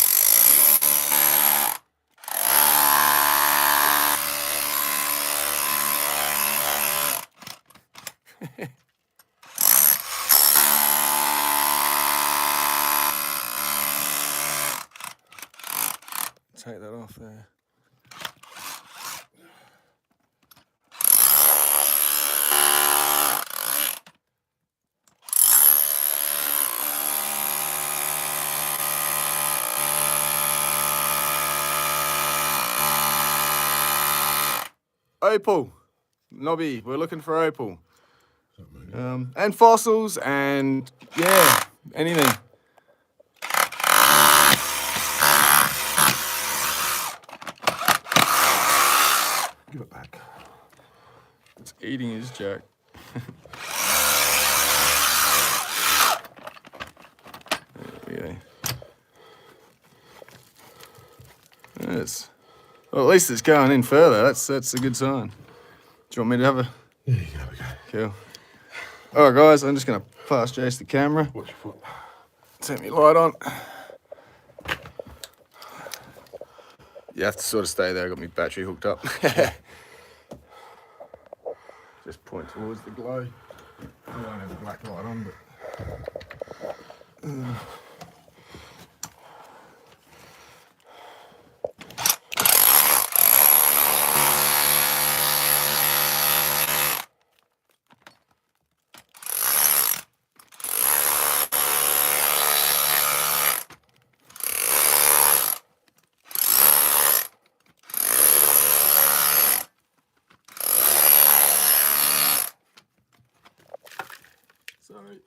Take that off there. Opal, Nobby, we're looking for Opal. And fossils and yeah, anything. Give it back. It's eating his jack. There we go. Well, at least it's going in further. That's a good sign. Do you want me to have a? Yeah, you can have a go. Cool. All right, guys, I'm just gonna pass Jace the camera. Watch your foot. Turn your light on. You have to sort of stay there. I got my battery hooked up. Just point towards the glow. I won't have a black light on, but. Sorry.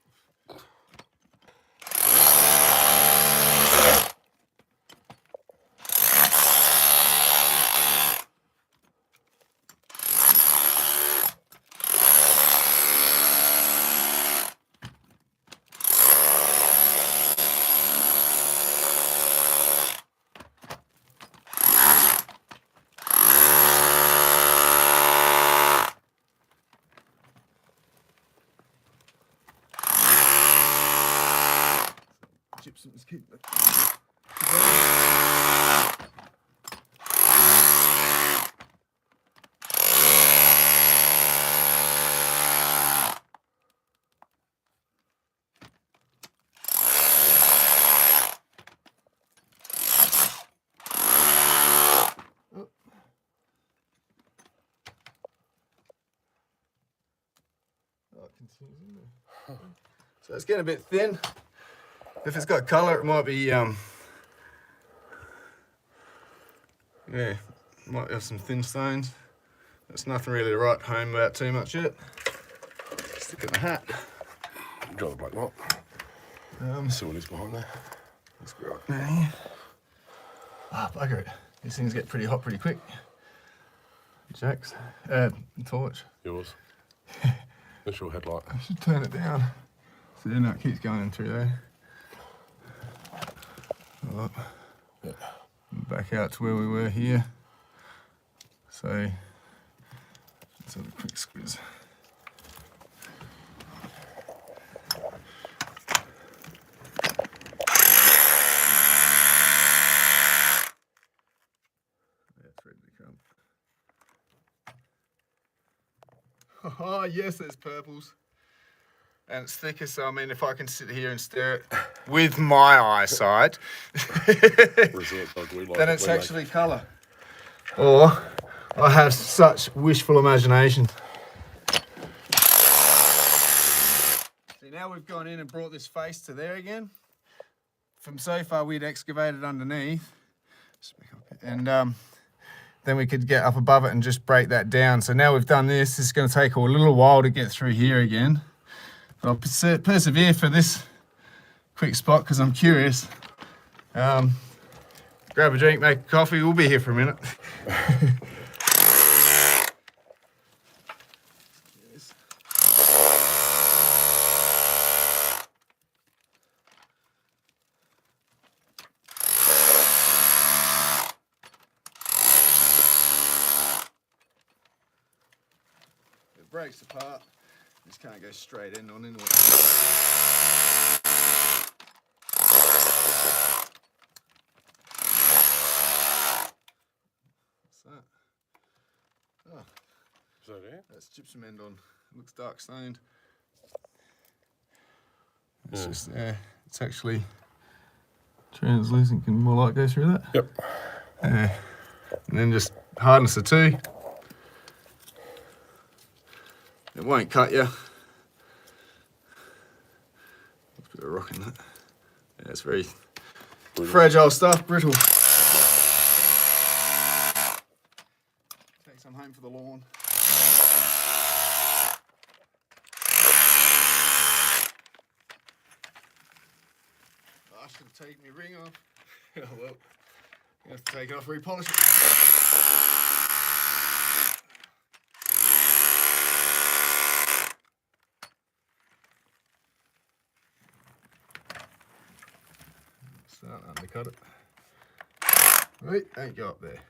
Gypsum's keep it. So it's getting a bit thin. If it's got colour, it might be, yeah, might have some thin stones. There's nothing really to write home about too much yet. Stick it in the hat. Draw the black light. See what is behind there. Let's go right down here. Ah, bugger it. These things get pretty hot pretty quick. Jacks, torch. Yours. That's your headlight. I should turn it down. So then that keeps going in through there. Up. Yeah. Back out to where we were here. So let's have a quick squeeze. Oh yes, there's purples. And it's thicker, so I mean, if I can sit here and stare at it with my eyesight, then it's actually colour. Or I have such wishful imagination. See, now we've gone in and brought this face to there again. From so far, we'd excavated underneath, and then we could get up above it and just break that down. So now we've done this. It's going to take a little while to get through here again. But I'll persevere for this quick spot because I'm curious. Grab a drink, make a coffee. We'll be here for a minute. It breaks apart. Just can't go straight end on into it. What's that? Oh, is that it? That's gypsum end on. It looks dark stained. It's just it's actually translucent. Can more light go through that? Yep. And then just hardness of 2. It won't cut you. Let's put a rock in that. Yeah, it's very fragile stuff, brittle. Take some home for the lawn. Oh, I should have taken my ring off. Oh well, you have to take it off, repolish it. Undercut it. Wait, don't go up there.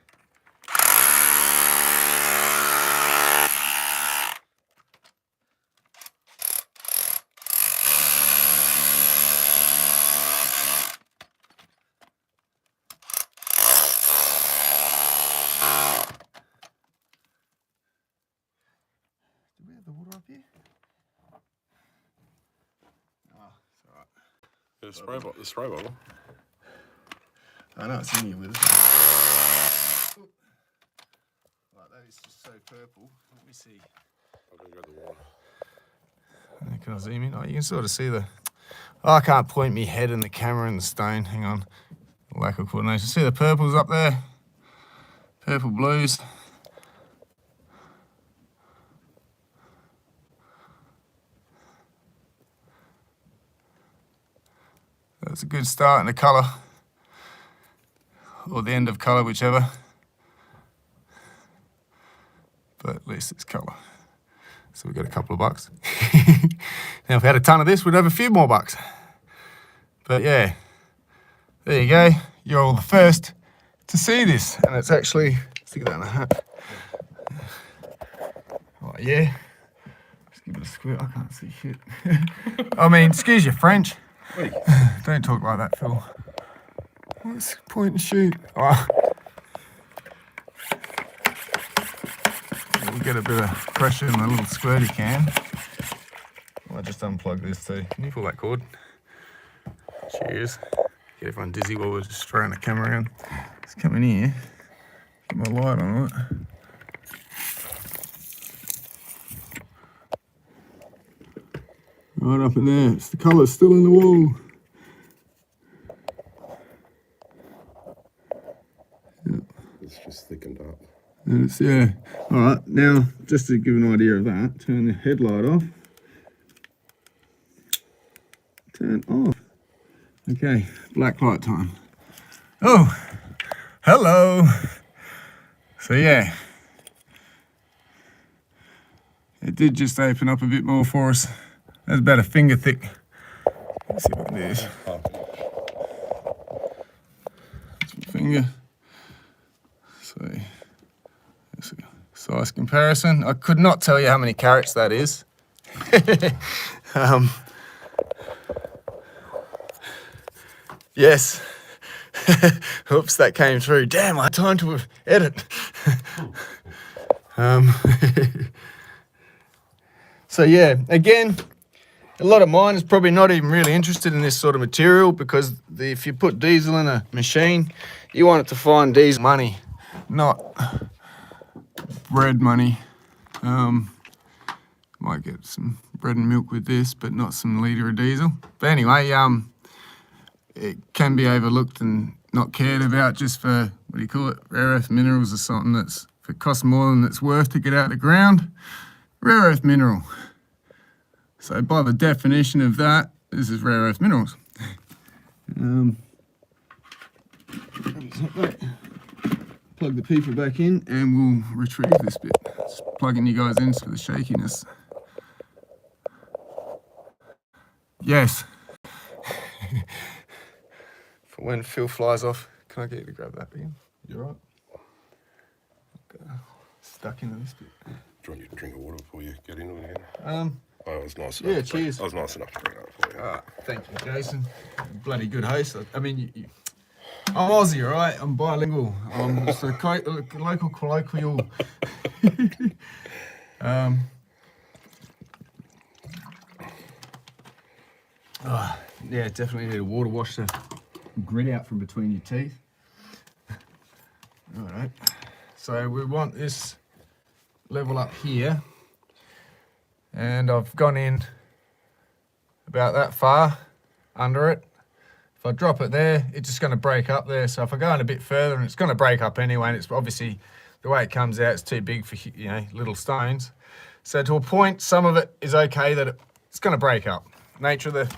Do we have the water up here? Oh, it's alright. Yeah, the spray bottle. I know it's in here with us. Like that is just so purple. Let me see. I'll go grab the water. Can I zoom in? Oh, you can sort of see the... Oh, I can't point me head in the camera in the stone. Hang on. Lack of coordination. See the purples up there? Purple blues. That's a good start in the colour. Or the end of colour, whichever. But at least it's colour. So we've got a couple of bucks. Now if we had a ton of this, we'd have a few more bucks. But yeah, there you go. You're all the first to see this. And it's actually, stick that in a hat. Oh yeah. Just give it a squirt, I can't see shit. I mean, excuse your French. Don't talk like that, Phil. Let's point and shoot. Oh. We'll get a bit of pressure in the little squirty can. I'll just unplug this too. Can you pull that cord? Cheers. Get everyone dizzy while we're just throwing the camera around. Let's come in here. Get my light on it. Right up in there. It's the colour's still in the wall. It's just thickened up. And it's, yeah. All right, now, just to give an idea of that, turn the headlight off. Turn off. Okay, black light time. Oh, hello. So yeah, it did just open up a bit more for us. That's about a finger thick. Let's see what it is. That's my finger. So, that's a size comparison. I could not tell you how many carats that is. Yes. Oops, that came through. Damn, I had time to edit. So yeah, again, a lot of miners probably not even really interested in this sort of material because if you put diesel in a machine, you want it to find diesel money, not bread money. Might get some bread and milk with this, but not some litre of diesel. But anyway, it can be overlooked and not cared about just for, what do you call it, rare earth minerals or something that's, if it costs more than it's worth to get out of the ground, rare earth mineral. So by the definition of that, this is rare earth minerals. Plug the peeper back in and we'll retrieve this bit. Just plugging you guys in for the shakiness. Yes. For when Phil flies off, can I get you to grab that again? You all right? Okay. Stuck into this bit. Do you want you to drink of water before you get into it again? Oh, it was nice. Yeah, cheers. I was nice enough to bring that for you. Thank you, Jason. Bloody good host. I mean, I'm Aussie, all right? I'm bilingual. I'm just a local colloquial. Yeah, definitely need a water wash the grit out from between your teeth. All right. So we want this level up here. And I've gone in about that far under it. If I drop it there, it's just going to break up there. So if I go in a bit further, and it's going to break up anyway, and it's obviously, the way it comes out, it's too big for, you know, little stones. So to a point, some of it is okay that it's going to break up. Nature of the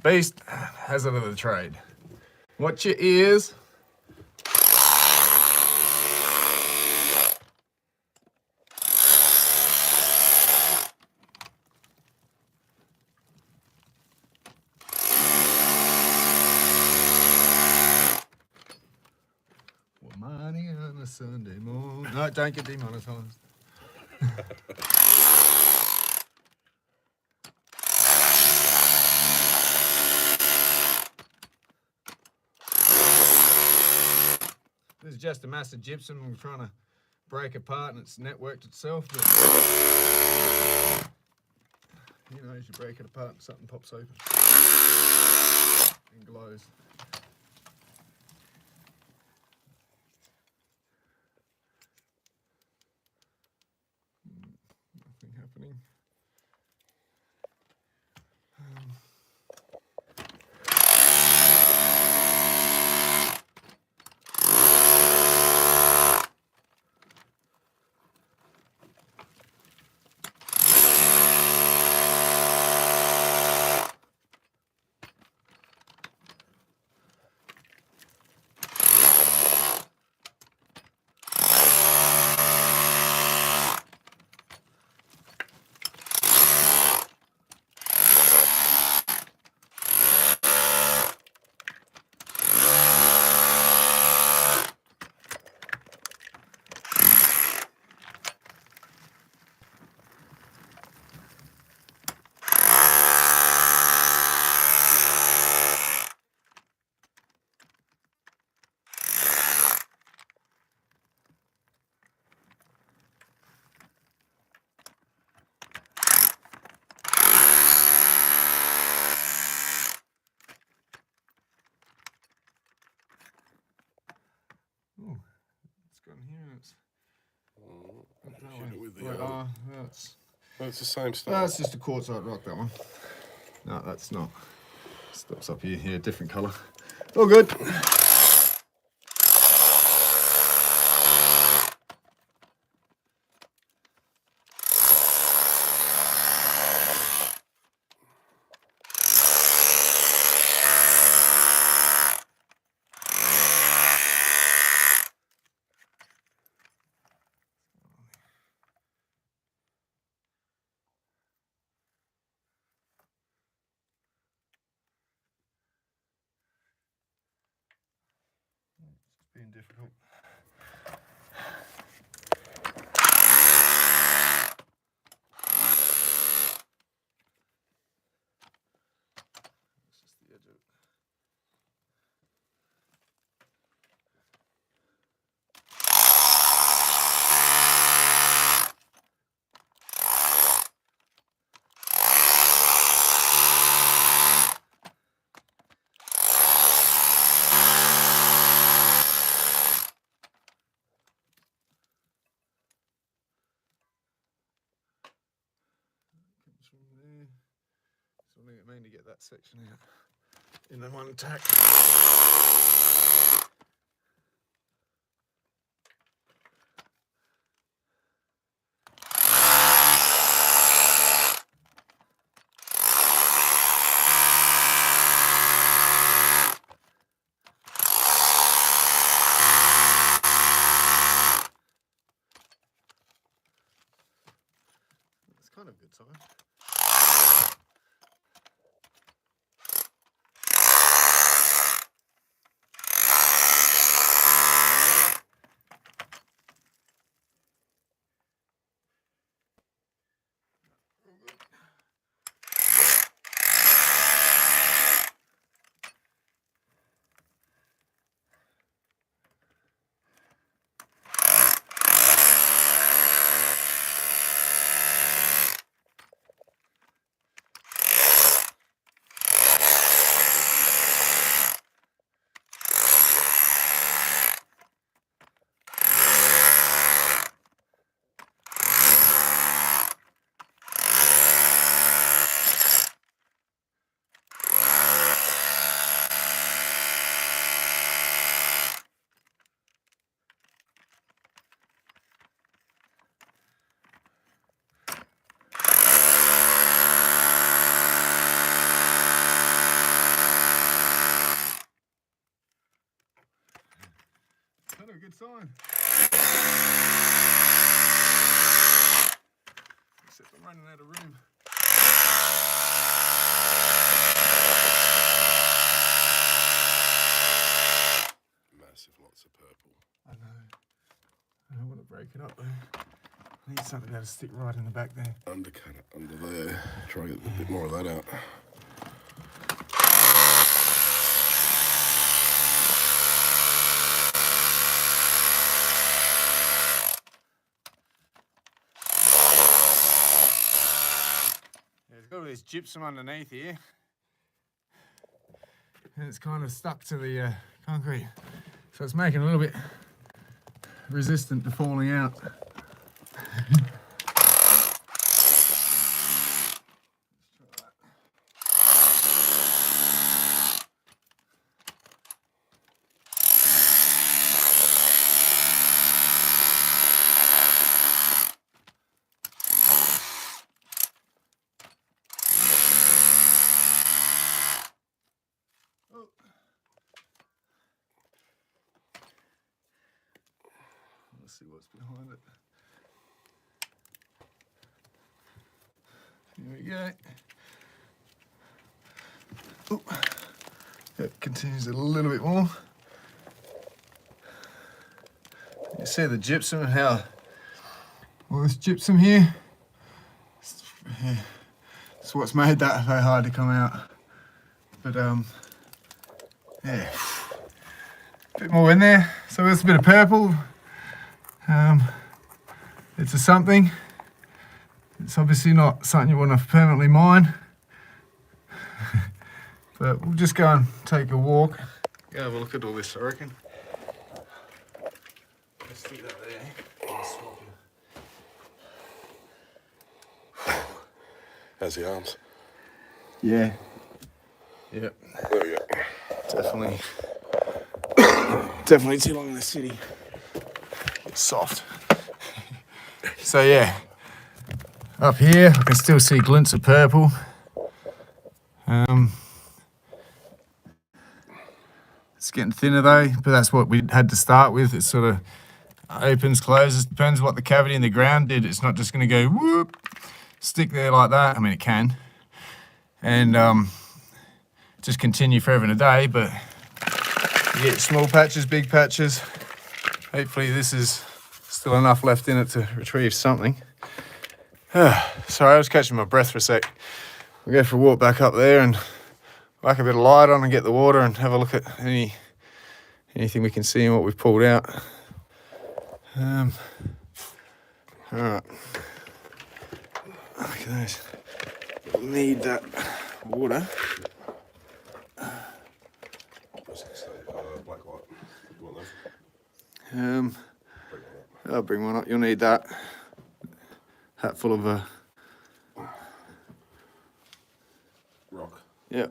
beast, hazard of the trade. Watch your ears. Money on a Sunday morning. No, don't get demonetized. This is just a mass of gypsum we're trying to break apart, and it's networked itself. But, you know, as you break it apart, something pops open and glows. Nothing happening. Oh, it's gone here. It's Hit it with the, that's it's the same stuff. that's just a quartzite rock, that one. No, that's not. Stops up here. Yeah, different colour. All good. It's being difficult. It's just the edge of it. didn't mean to get that section out in the one tack. It's kind of a good sign. Kind of a good sign. Except I'm running out of room. Massive lots of purple. I know. I don't want to break it up though. I need something that'll stick right in the back there. Undercut it under there. Try and get a bit more of that out. There's got all this gypsum underneath here. And it's kind of stuck to the concrete. So it's making it a little bit resistant to falling out. Let's see what's behind it. Here we go. Oh, it continues a little bit more. You see the gypsum and how, well, this gypsum here, it's what's made that very hard to come out. But yeah, a bit more in there. So there's a bit of purple. It's a something. It's obviously not something you want to permanently mine. But we'll just go and take a walk. Go have a look at all this, I reckon. Let's stick that there. How's the arms? Yeah. Yep. There we go. Definitely too long in the city. It's soft. So yeah, up here I can still see glints of purple. It's getting thinner though, but that's what we had to start with. It sort of opens, closes, depends what the cavity in the ground did. It's not just going to go whoop, stick there like that. I mean, it can, and just continue forever and a day, but you get small patches, big patches. Hopefully this is still enough left in it to retrieve something. Sorry, I was catching my breath for a sec. We'll go for a walk back up there and whack a bit of light on and get the water and have a look at anything we can see and what we've pulled out. All right. Look at those. We'll need that water. Black light. You want those? I'll bring one up. You'll need that. Hat full of Rock. Yeah.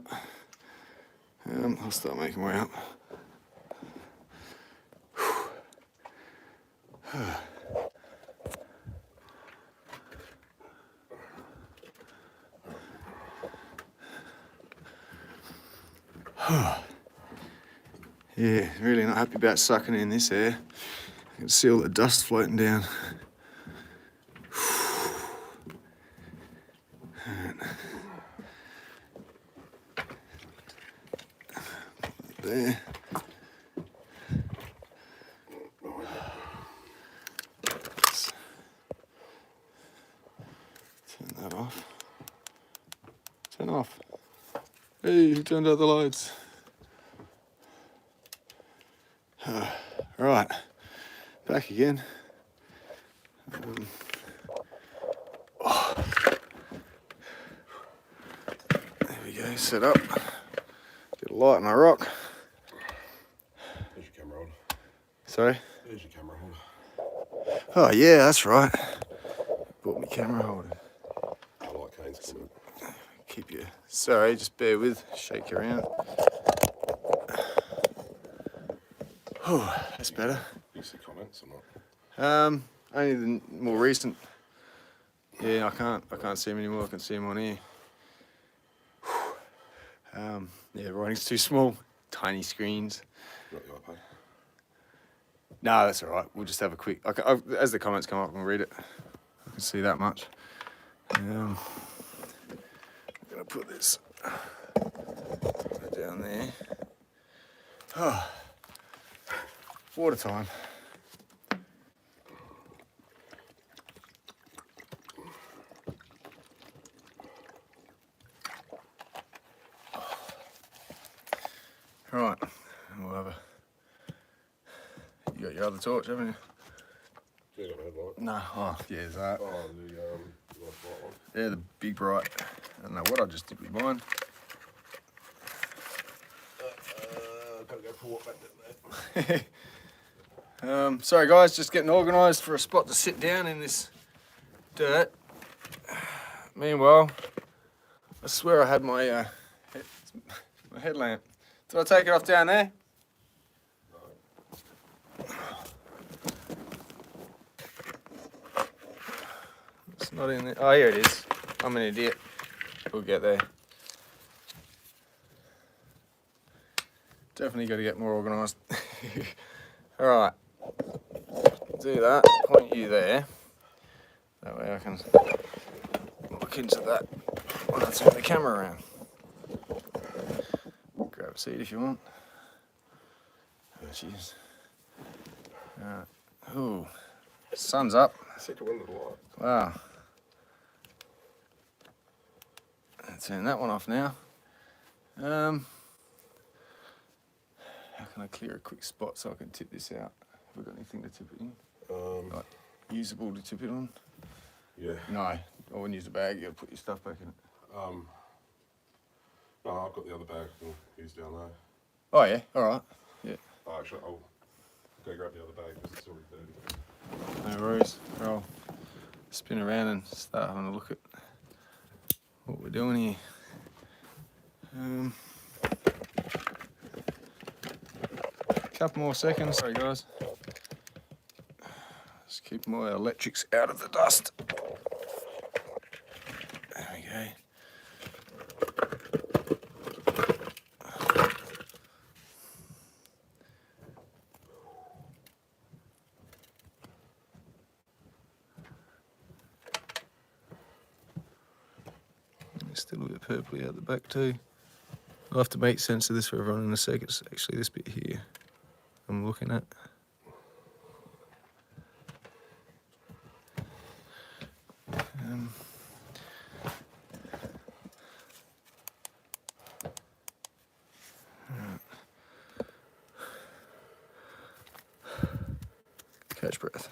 I'll start making way up. Yeah, really not happy about sucking in this air. I can see all the dust floating down. There. Turn that off. Turn off. Hey, who turned out the lights? Right, back again. There we go, set up. Get a light on my rock. There's your camera holder. Sorry? There's your camera holder. Oh yeah, that's right. Bought me camera holder. I like Kane's comment. Keep you. Sorry, just bear with. Shake you around. Oh, that's better. You see comments or not? Only the more recent. Yeah, I can't see them anymore. I can see them on here. Yeah, writing's too small. Tiny screens. Not your iPad. No, that's all right. We'll just have a quick. As the comments come up, I can read it. I can see that much. I'm gonna put this down there. Oh, water time. Right, we'll have a. You got your other torch, haven't you? Yeah, got a headlight. No. Oh, yeah, there's that. Oh, the nice bright one. Yeah, the big bright. I don't know what I just did with mine. Gotta go for a walk back down there. Sorry guys, just getting organised for a spot to sit down in this dirt. Meanwhile, I swear I had my my headlamp. Did I take it off down there? It's not in there. Oh, here it is. I'm an idiot. We'll get there. Definitely got to get more organised. All right. Do that. Point you there. That way I can look into that when I turn the camera around. Grab a seat if you want. Oh, jeez. Ooh, sun's up. Sit to one little light. Wow. Turn that one off now. How can I clear a quick spot so I can tip this out? Have we got anything to tip it in? Like usable to tip it on? Yeah. No, I wouldn't use the bag. You got to put your stuff back in it. No, I've got the other bag. He's down there. Oh yeah, all right. Yeah. Oh, actually, I'll go grab the other bag because it's already dirty. No worries. I'll spin around and start having a look at what we're doing here. Couple more seconds. Sorry guys. Just keep my electrics out of the dust. There we go. It's still a bit purpley out the back too. I'll have to make sense of this for everyone in a sec. It's actually this bit here I'm looking at. Catch breath.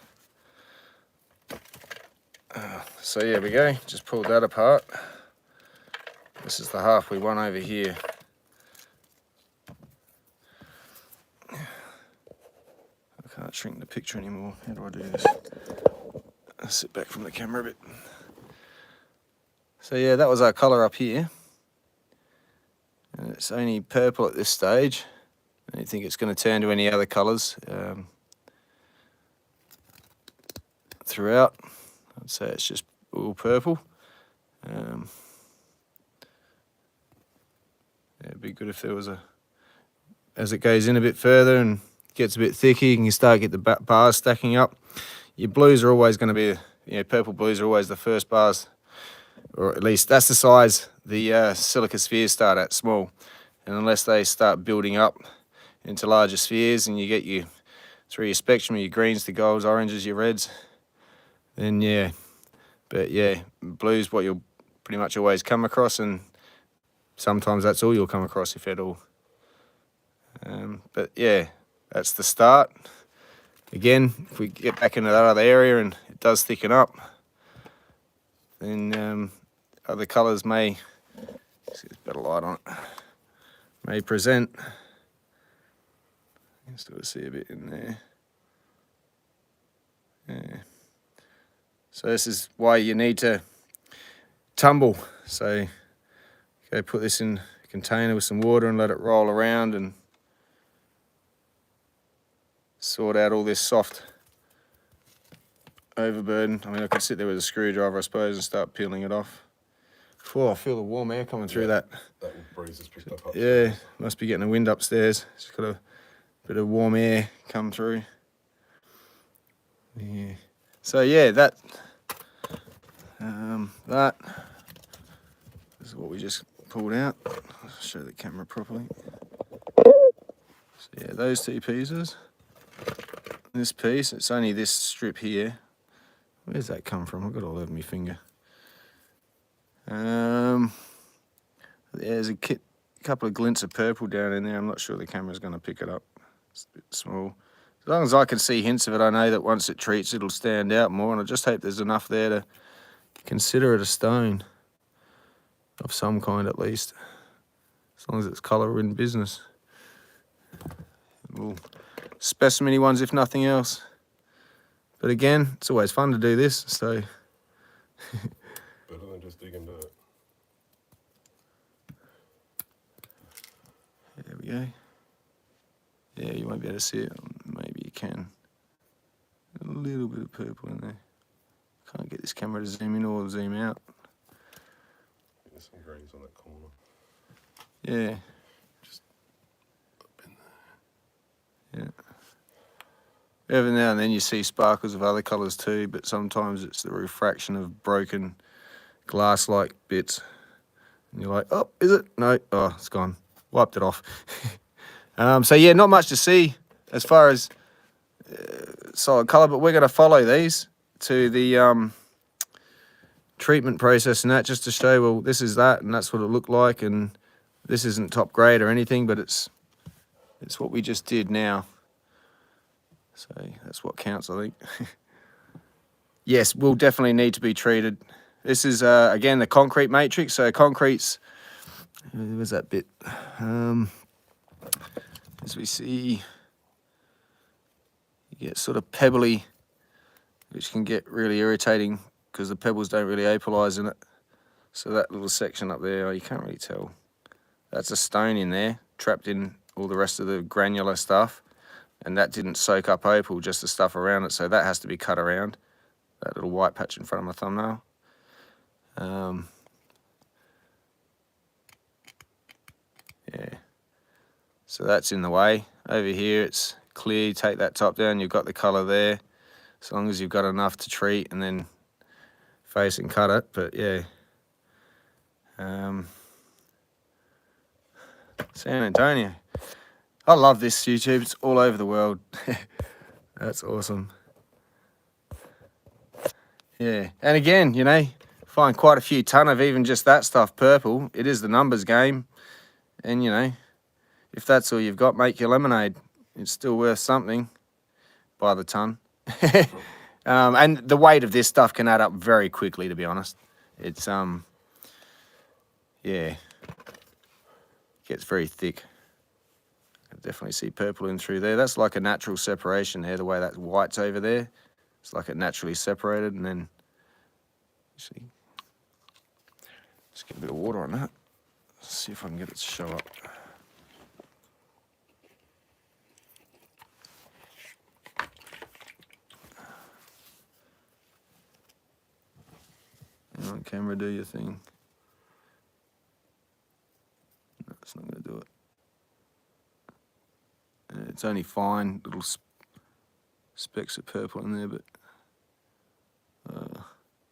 So yeah, we go. Just pulled that apart. This is the half we want over here. I can't shrink the picture anymore. How do I do this? I'll sit back from the camera a bit. So yeah, that was our colour up here. it's only purple at this stage. I don't think it's going to turn to any other colours throughout. I'd say it's just all purple. Yeah, it'd be good if there was a, as it goes in a bit further and gets a bit thicker, you can start to get the bars stacking up. Your blues are always going to be, purple blues are always the first bars, or at least that's the size the silica spheres start at, small. And unless they start building up into larger spheres and you get you through your spectrum, your greens, the golds, oranges, your reds, then yeah. But yeah, blues what you'll pretty much always come across, and sometimes that's all you'll come across, if at all. But yeah, that's the start. Again, if we get back into that other area and it does thicken up, then other colours may, see there's better light on it, may present. You can still see a bit in there. Yeah. So this is why you need to tumble. So go put this in a container with some water and let it roll around and sort out all this soft overburden. I mean, I could sit there with a screwdriver, I suppose, and start peeling it off. Oh, I feel the warm air coming through that. That breeze has picked up. Yeah, must be getting a wind upstairs. It's got a bit of warm air come through. Yeah. So yeah, that is what we just pulled out. I'll show the camera properly. So yeah, those two pieces. This piece, it's only this strip here. Where's that come from? I've got it all over my finger. There's a couple of glints of purple down in there. I'm not sure the camera's going to pick it up. It's a bit small. As long as I can see hints of it, I know that once it treats, it'll stand out more. And I just hope there's enough there to consider it a stone of some kind, at least. As long as it's colour in business. Little specimen-y ones, if nothing else. But again, it's always fun to do this, so. Better than just digging dirt. There we go. Yeah, you won't be able to see it. Maybe you can. A little bit of purple in there. Can't get this camera to zoom in or zoom out. There's some greens on that corner. Yeah. Just up in there. Yeah. Every now and then you see sparkles of other colours too, but sometimes it's the refraction of broken glass-like bits. And you're like, oh, is it? No, oh, it's gone. Wiped it off. So yeah, not much to see as far as solid colour, but we're going to follow these to the treatment process and that, just to show, well, this is that, and that's what it looked like, and this isn't top grade or anything, but it's what we just did now. So that's what counts, I think. Yes, will definitely need to be treated. This is, again, the concrete matrix. So concrete's, where's that bit? As we see, you get sort of pebbly, which can get really irritating because the pebbles don't really opalise in it. So that little section up there, oh, you can't really tell. That's a stone in there, trapped in all the rest of the granular stuff. And that didn't soak up opal, just the stuff around it, so that has to be cut around. That little white patch in front of my thumbnail. Yeah. So that's in the way. Over here it's clear, you take that top down, you've got the colour there. As long as you've got enough to treat and then face and cut it, but yeah. San Antonio. I love this YouTube, it's all over the world. That's awesome. Yeah, and again, you know, find quite a few ton of even just that stuff purple. It is the numbers game. And, you know, if that's all you've got, make your lemonade. It's still worth something by the ton. And the weight of this stuff can add up very quickly, to be honest. It's, yeah, gets very thick. I definitely see purple in through there. That's like a natural separation there, the way that white's over there. It's like it naturally separated, and then actually just get a bit of water on that. Let's see if I can get it to show up. Come on, camera, do your thing. No, it's not going to do it. It's only fine little specks of purple in there, but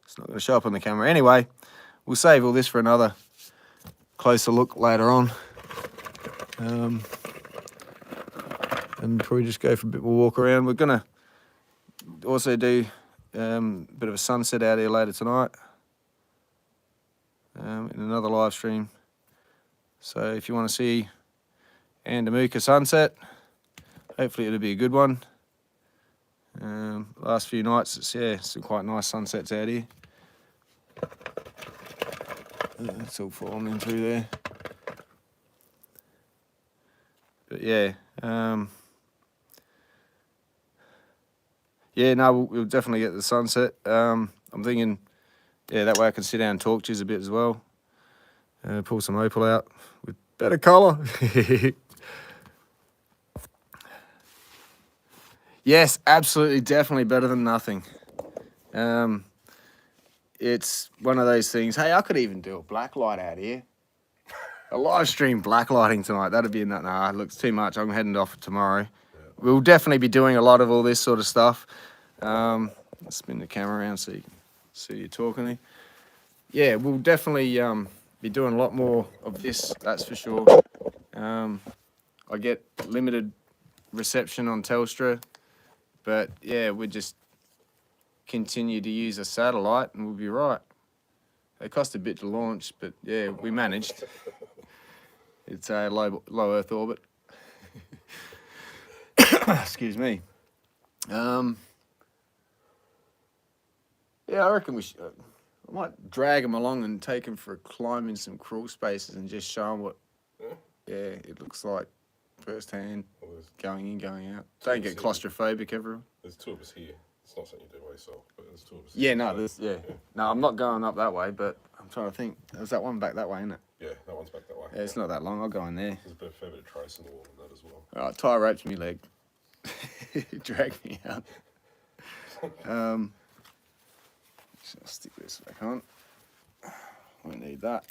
it's not going to show up on the camera. Anyway, we'll save all this for another closer look later on. And probably just go for a bit more walk around. We're going to also do a bit of a sunset out here later tonight in another live stream. So if you want to see Andamooka sunset, hopefully it'll be a good one. Last few nights, it's some quite nice sunsets out here. It's all falling in through there. But yeah, no, we'll definitely get the sunset. I'm thinking, yeah, that way I can sit down and talk to you a bit as well. Pull some Opal out with better colour. Yes, absolutely, definitely better than nothing. It's one of those things. Hey, I could even do a black light out here. A live stream black lighting tonight. That'd be enough. Nah, it looks too much. I'm heading off tomorrow. Yeah. We'll definitely be doing a lot of all this sort of stuff. Let's spin the camera around so you can see you talking to me. Yeah, we'll definitely be doing a lot more of this, that's for sure. I get limited reception on Telstra, but yeah, we just continue to use a satellite and we'll be right. It cost a bit to launch, but yeah, we managed. It's a low Earth orbit. Excuse me. Yeah, I reckon we should. I might drag them along and take them for a climb in some crawl spaces and just show them what. Yeah, it looks like firsthand. Well, going in, going out. Don't get claustrophobic, everyone. There's two of us here. It's not something you do by yourself, but there's two of us. Yeah, no, there's yeah. No, I'm not going up that way, but I'm trying to think. There's that one back that way, isn't it? Yeah, that one's back that way. Yeah, it's not that long. I'll go in there. There's a fair bit of trace in the wall and that as well. All right, tie ropes me leg. Drag me out. So I'll stick this back on. Won't need that.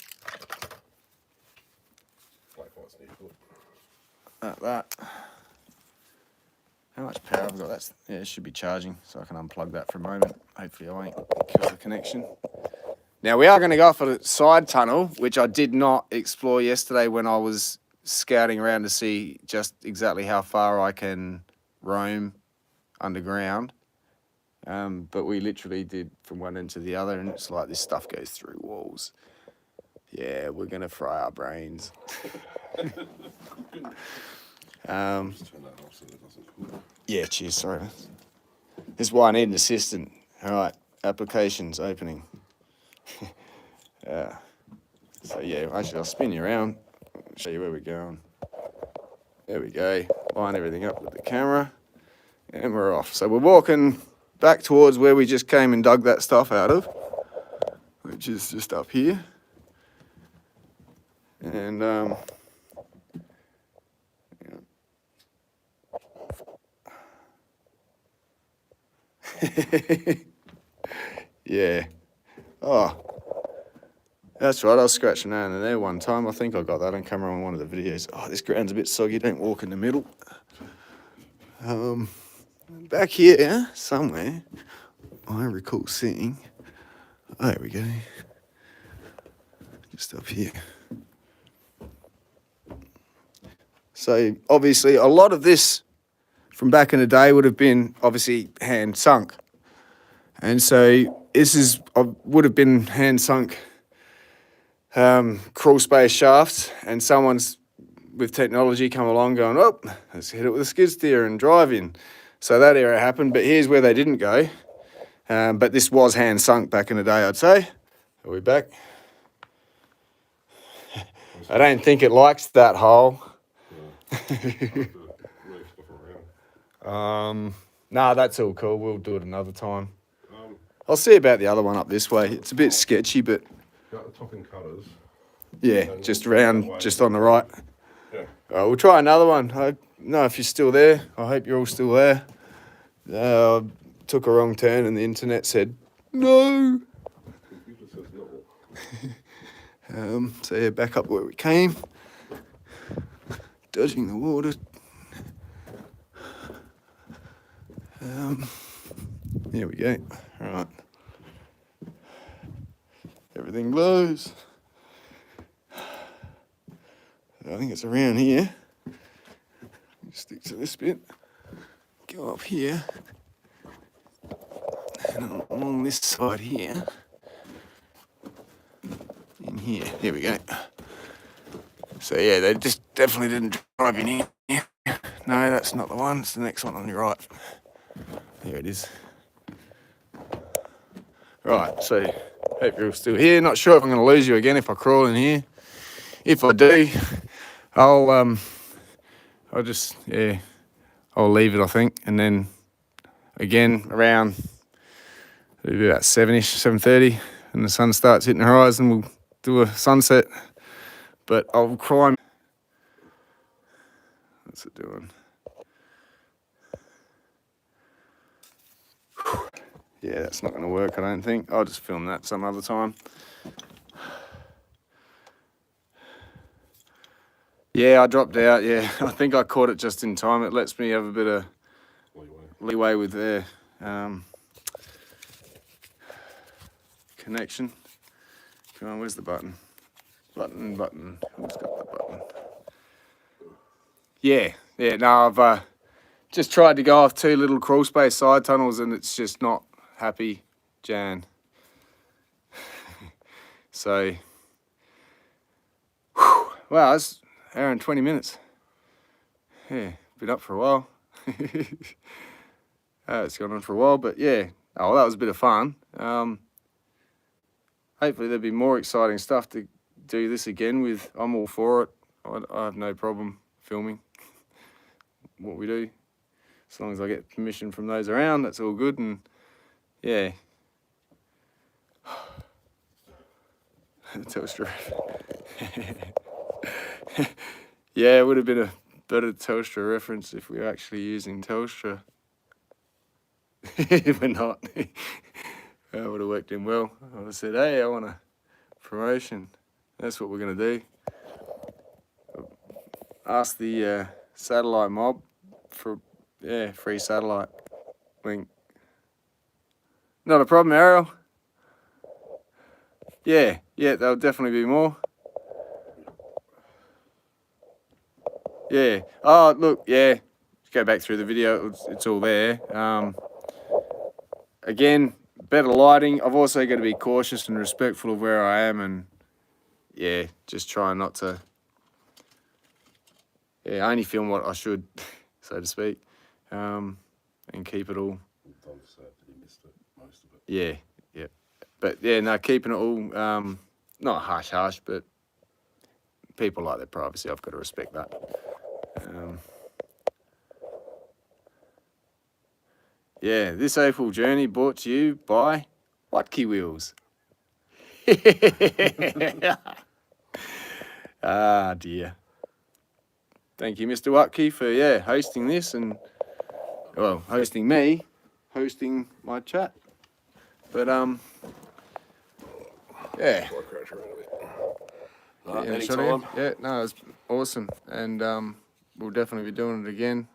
Black lights need to Like that. How much power have I got? That's, yeah, it should be charging, so I can unplug that for a moment. Hopefully I won't kill the connection. Now we are going to go for the side tunnel, which I did not explore yesterday when I was scouting around to see just exactly how far I can roam underground. But we literally did from one end to the other, and it's like this stuff goes through walls. Yeah, we're going to fry our brains. Yeah, cheers, sorry. This is why I need an assistant. All right, applications opening. So yeah, actually I'll spin you around, show you where we're going. There we go, line everything up with the camera, and we're off. So we're walking back towards where we just came and dug that stuff out of, which is just up here. And yeah. Oh, that's right. I was scratching around in there one time. I think I got that on camera on one of the videos. Oh, this ground's a bit soggy. Don't walk in the middle. Back here somewhere, I recall seeing. Oh, there we go. Just up here. So obviously, a lot of this from back in the day would have been obviously hand sunk, and so this would have been hand sunk crawl space shafts, and someone's with technology come along going, oh, let's hit it with a skid steer and drive in. So that era happened, but here's where they didn't go. But this was hand sunk back in the day, I'd say. Are we back? I don't think it likes that hole. Nah, that's all cool. We'll do it another time. I'll see about the other one up this way. It's a bit sketchy, but got the topping cutters. Yeah, just around, just on the right. Yeah. We'll try another one. I don't know if you're still there. I hope you're all still there. Took a wrong turn and the internet said no. So yeah, back up where we came. Dodging the water. Here we go. All right. Everything glows. I think it's around here. Stick to this bit. Go up here. And along this side here. In here. Here we go. So yeah, they just definitely didn't drive in here. No, that's not the one. It's the next one on your right. There it is. Right, so hope you're still here. Not sure if I'm going to lose you again if I crawl in here. If I do, I'll just, yeah, I'll leave it, I think. And then again, around it'll be about 7-ish, 7:30, and the sun starts hitting the horizon, we'll do a sunset. But I'll climb. What's it doing? Yeah, that's not going to work, I don't think. I'll just film that some other time. Yeah, I dropped out, yeah. I think I caught it just in time. It lets me have a bit of leeway with their connection. Come on, where's the button? Button. Who's got the button? Yeah, no, I've just tried to go off 2 little crawl space side tunnels and it's just not happy, Jan. So, whew, wow, it's an hour and 20 minutes. Yeah, been up for a while. It's gone on for a while, but yeah. Oh, well, that was a bit of fun. Hopefully there'll be more exciting stuff to do this again with. I'm all for it. I have no problem filming what we do. As long as I get permission from those around, that's all good. And yeah. Telstra. Yeah, it would have been a better Telstra reference if we were actually using Telstra. If we're not, that would have worked in well. I would have said, hey, I want a promotion. That's what we're going to do. Ask the satellite mob for, yeah, free satellite link. Not a problem, Ariel. Yeah, there'll definitely be more. Yeah. Oh, look, yeah. Go back through the video. It's all there. Again, better lighting. I've also got to be cautious and respectful of where I am, and yeah, just try not to. Yeah, only film what I should, so to speak, and keep it all. Yeah. But yeah, no, keeping it all not hush, but people like their privacy. I've got to respect that. Yeah, this Opal journey brought to you by wuttkewheels. Ah, dear. Thank you, Mr. Wutkey, for hosting this and hosting me, hosting my chat. But yeah. Anytime. Yeah, no, it's awesome, and we'll definitely be doing it again,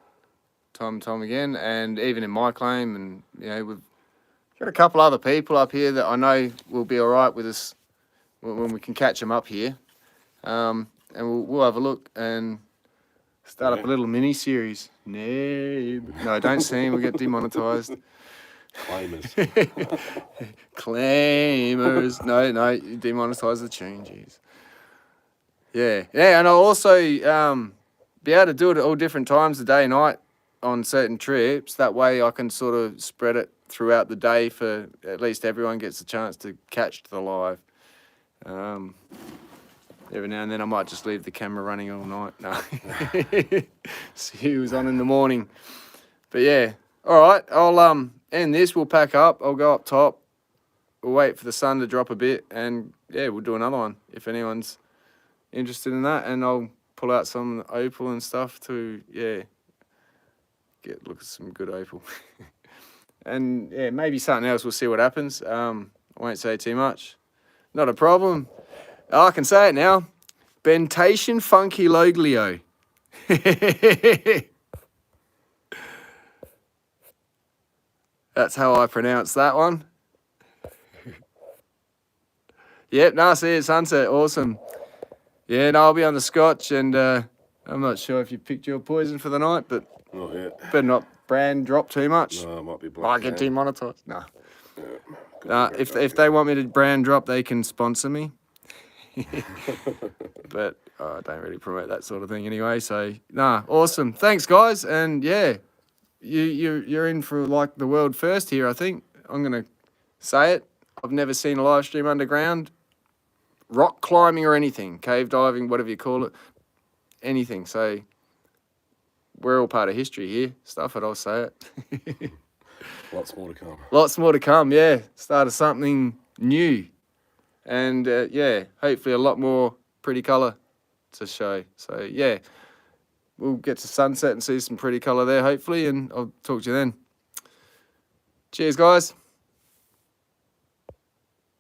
time and time again, and even in my claim, and we've got a couple other people up here that I know will be all right with us when we can catch them up here, and we'll have a look and start up a little mini series. No, don't sing. We get demonetized. Claimers. Claimers. No, you demonetize the tune, jeez. Yeah, and I'll also be able to do it at all different times of day and night on certain trips. That way I can sort of spread it throughout the day for at least everyone gets a chance to catch the live. Every now and then I might just leave the camera running all night. No. See who's on in the morning. But yeah, all right, I'll end this. We'll pack up. I'll go up top. We'll wait for the sun to drop a bit and yeah, we'll do another one if anyone's interested in that, and I'll pull out some opal and stuff to look at some good opal. And yeah, maybe something else. We'll see what happens. I won't say too much. Not a problem. Oh, I can say it now. Bentation Funky Loglio. That's how I pronounce that one. Yep, no, see it, sunset, awesome. Yeah, no, I'll be on the scotch, and I'm not sure if you picked your poison for the night, but Not yet. better not brand drop too much. No, it might be black. Might get demonetized. No. Yeah. If they want me to brand drop, they can sponsor me. But I don't really promote that sort of thing anyway. So nah, awesome. Thanks, guys, and yeah, you're in for like the world first here. I think I'm gonna say it. I've never seen a live stream underground, rock climbing or anything, cave diving, whatever you call it, anything. So we're all part of history here. Stuff it, I'll say it. Lots more to come. Lots more to come, yeah. Start of something new. And yeah, hopefully a lot more pretty colour to show. So yeah, we'll get to sunset and see some pretty colour there, hopefully, and I'll talk to you then. Cheers, guys.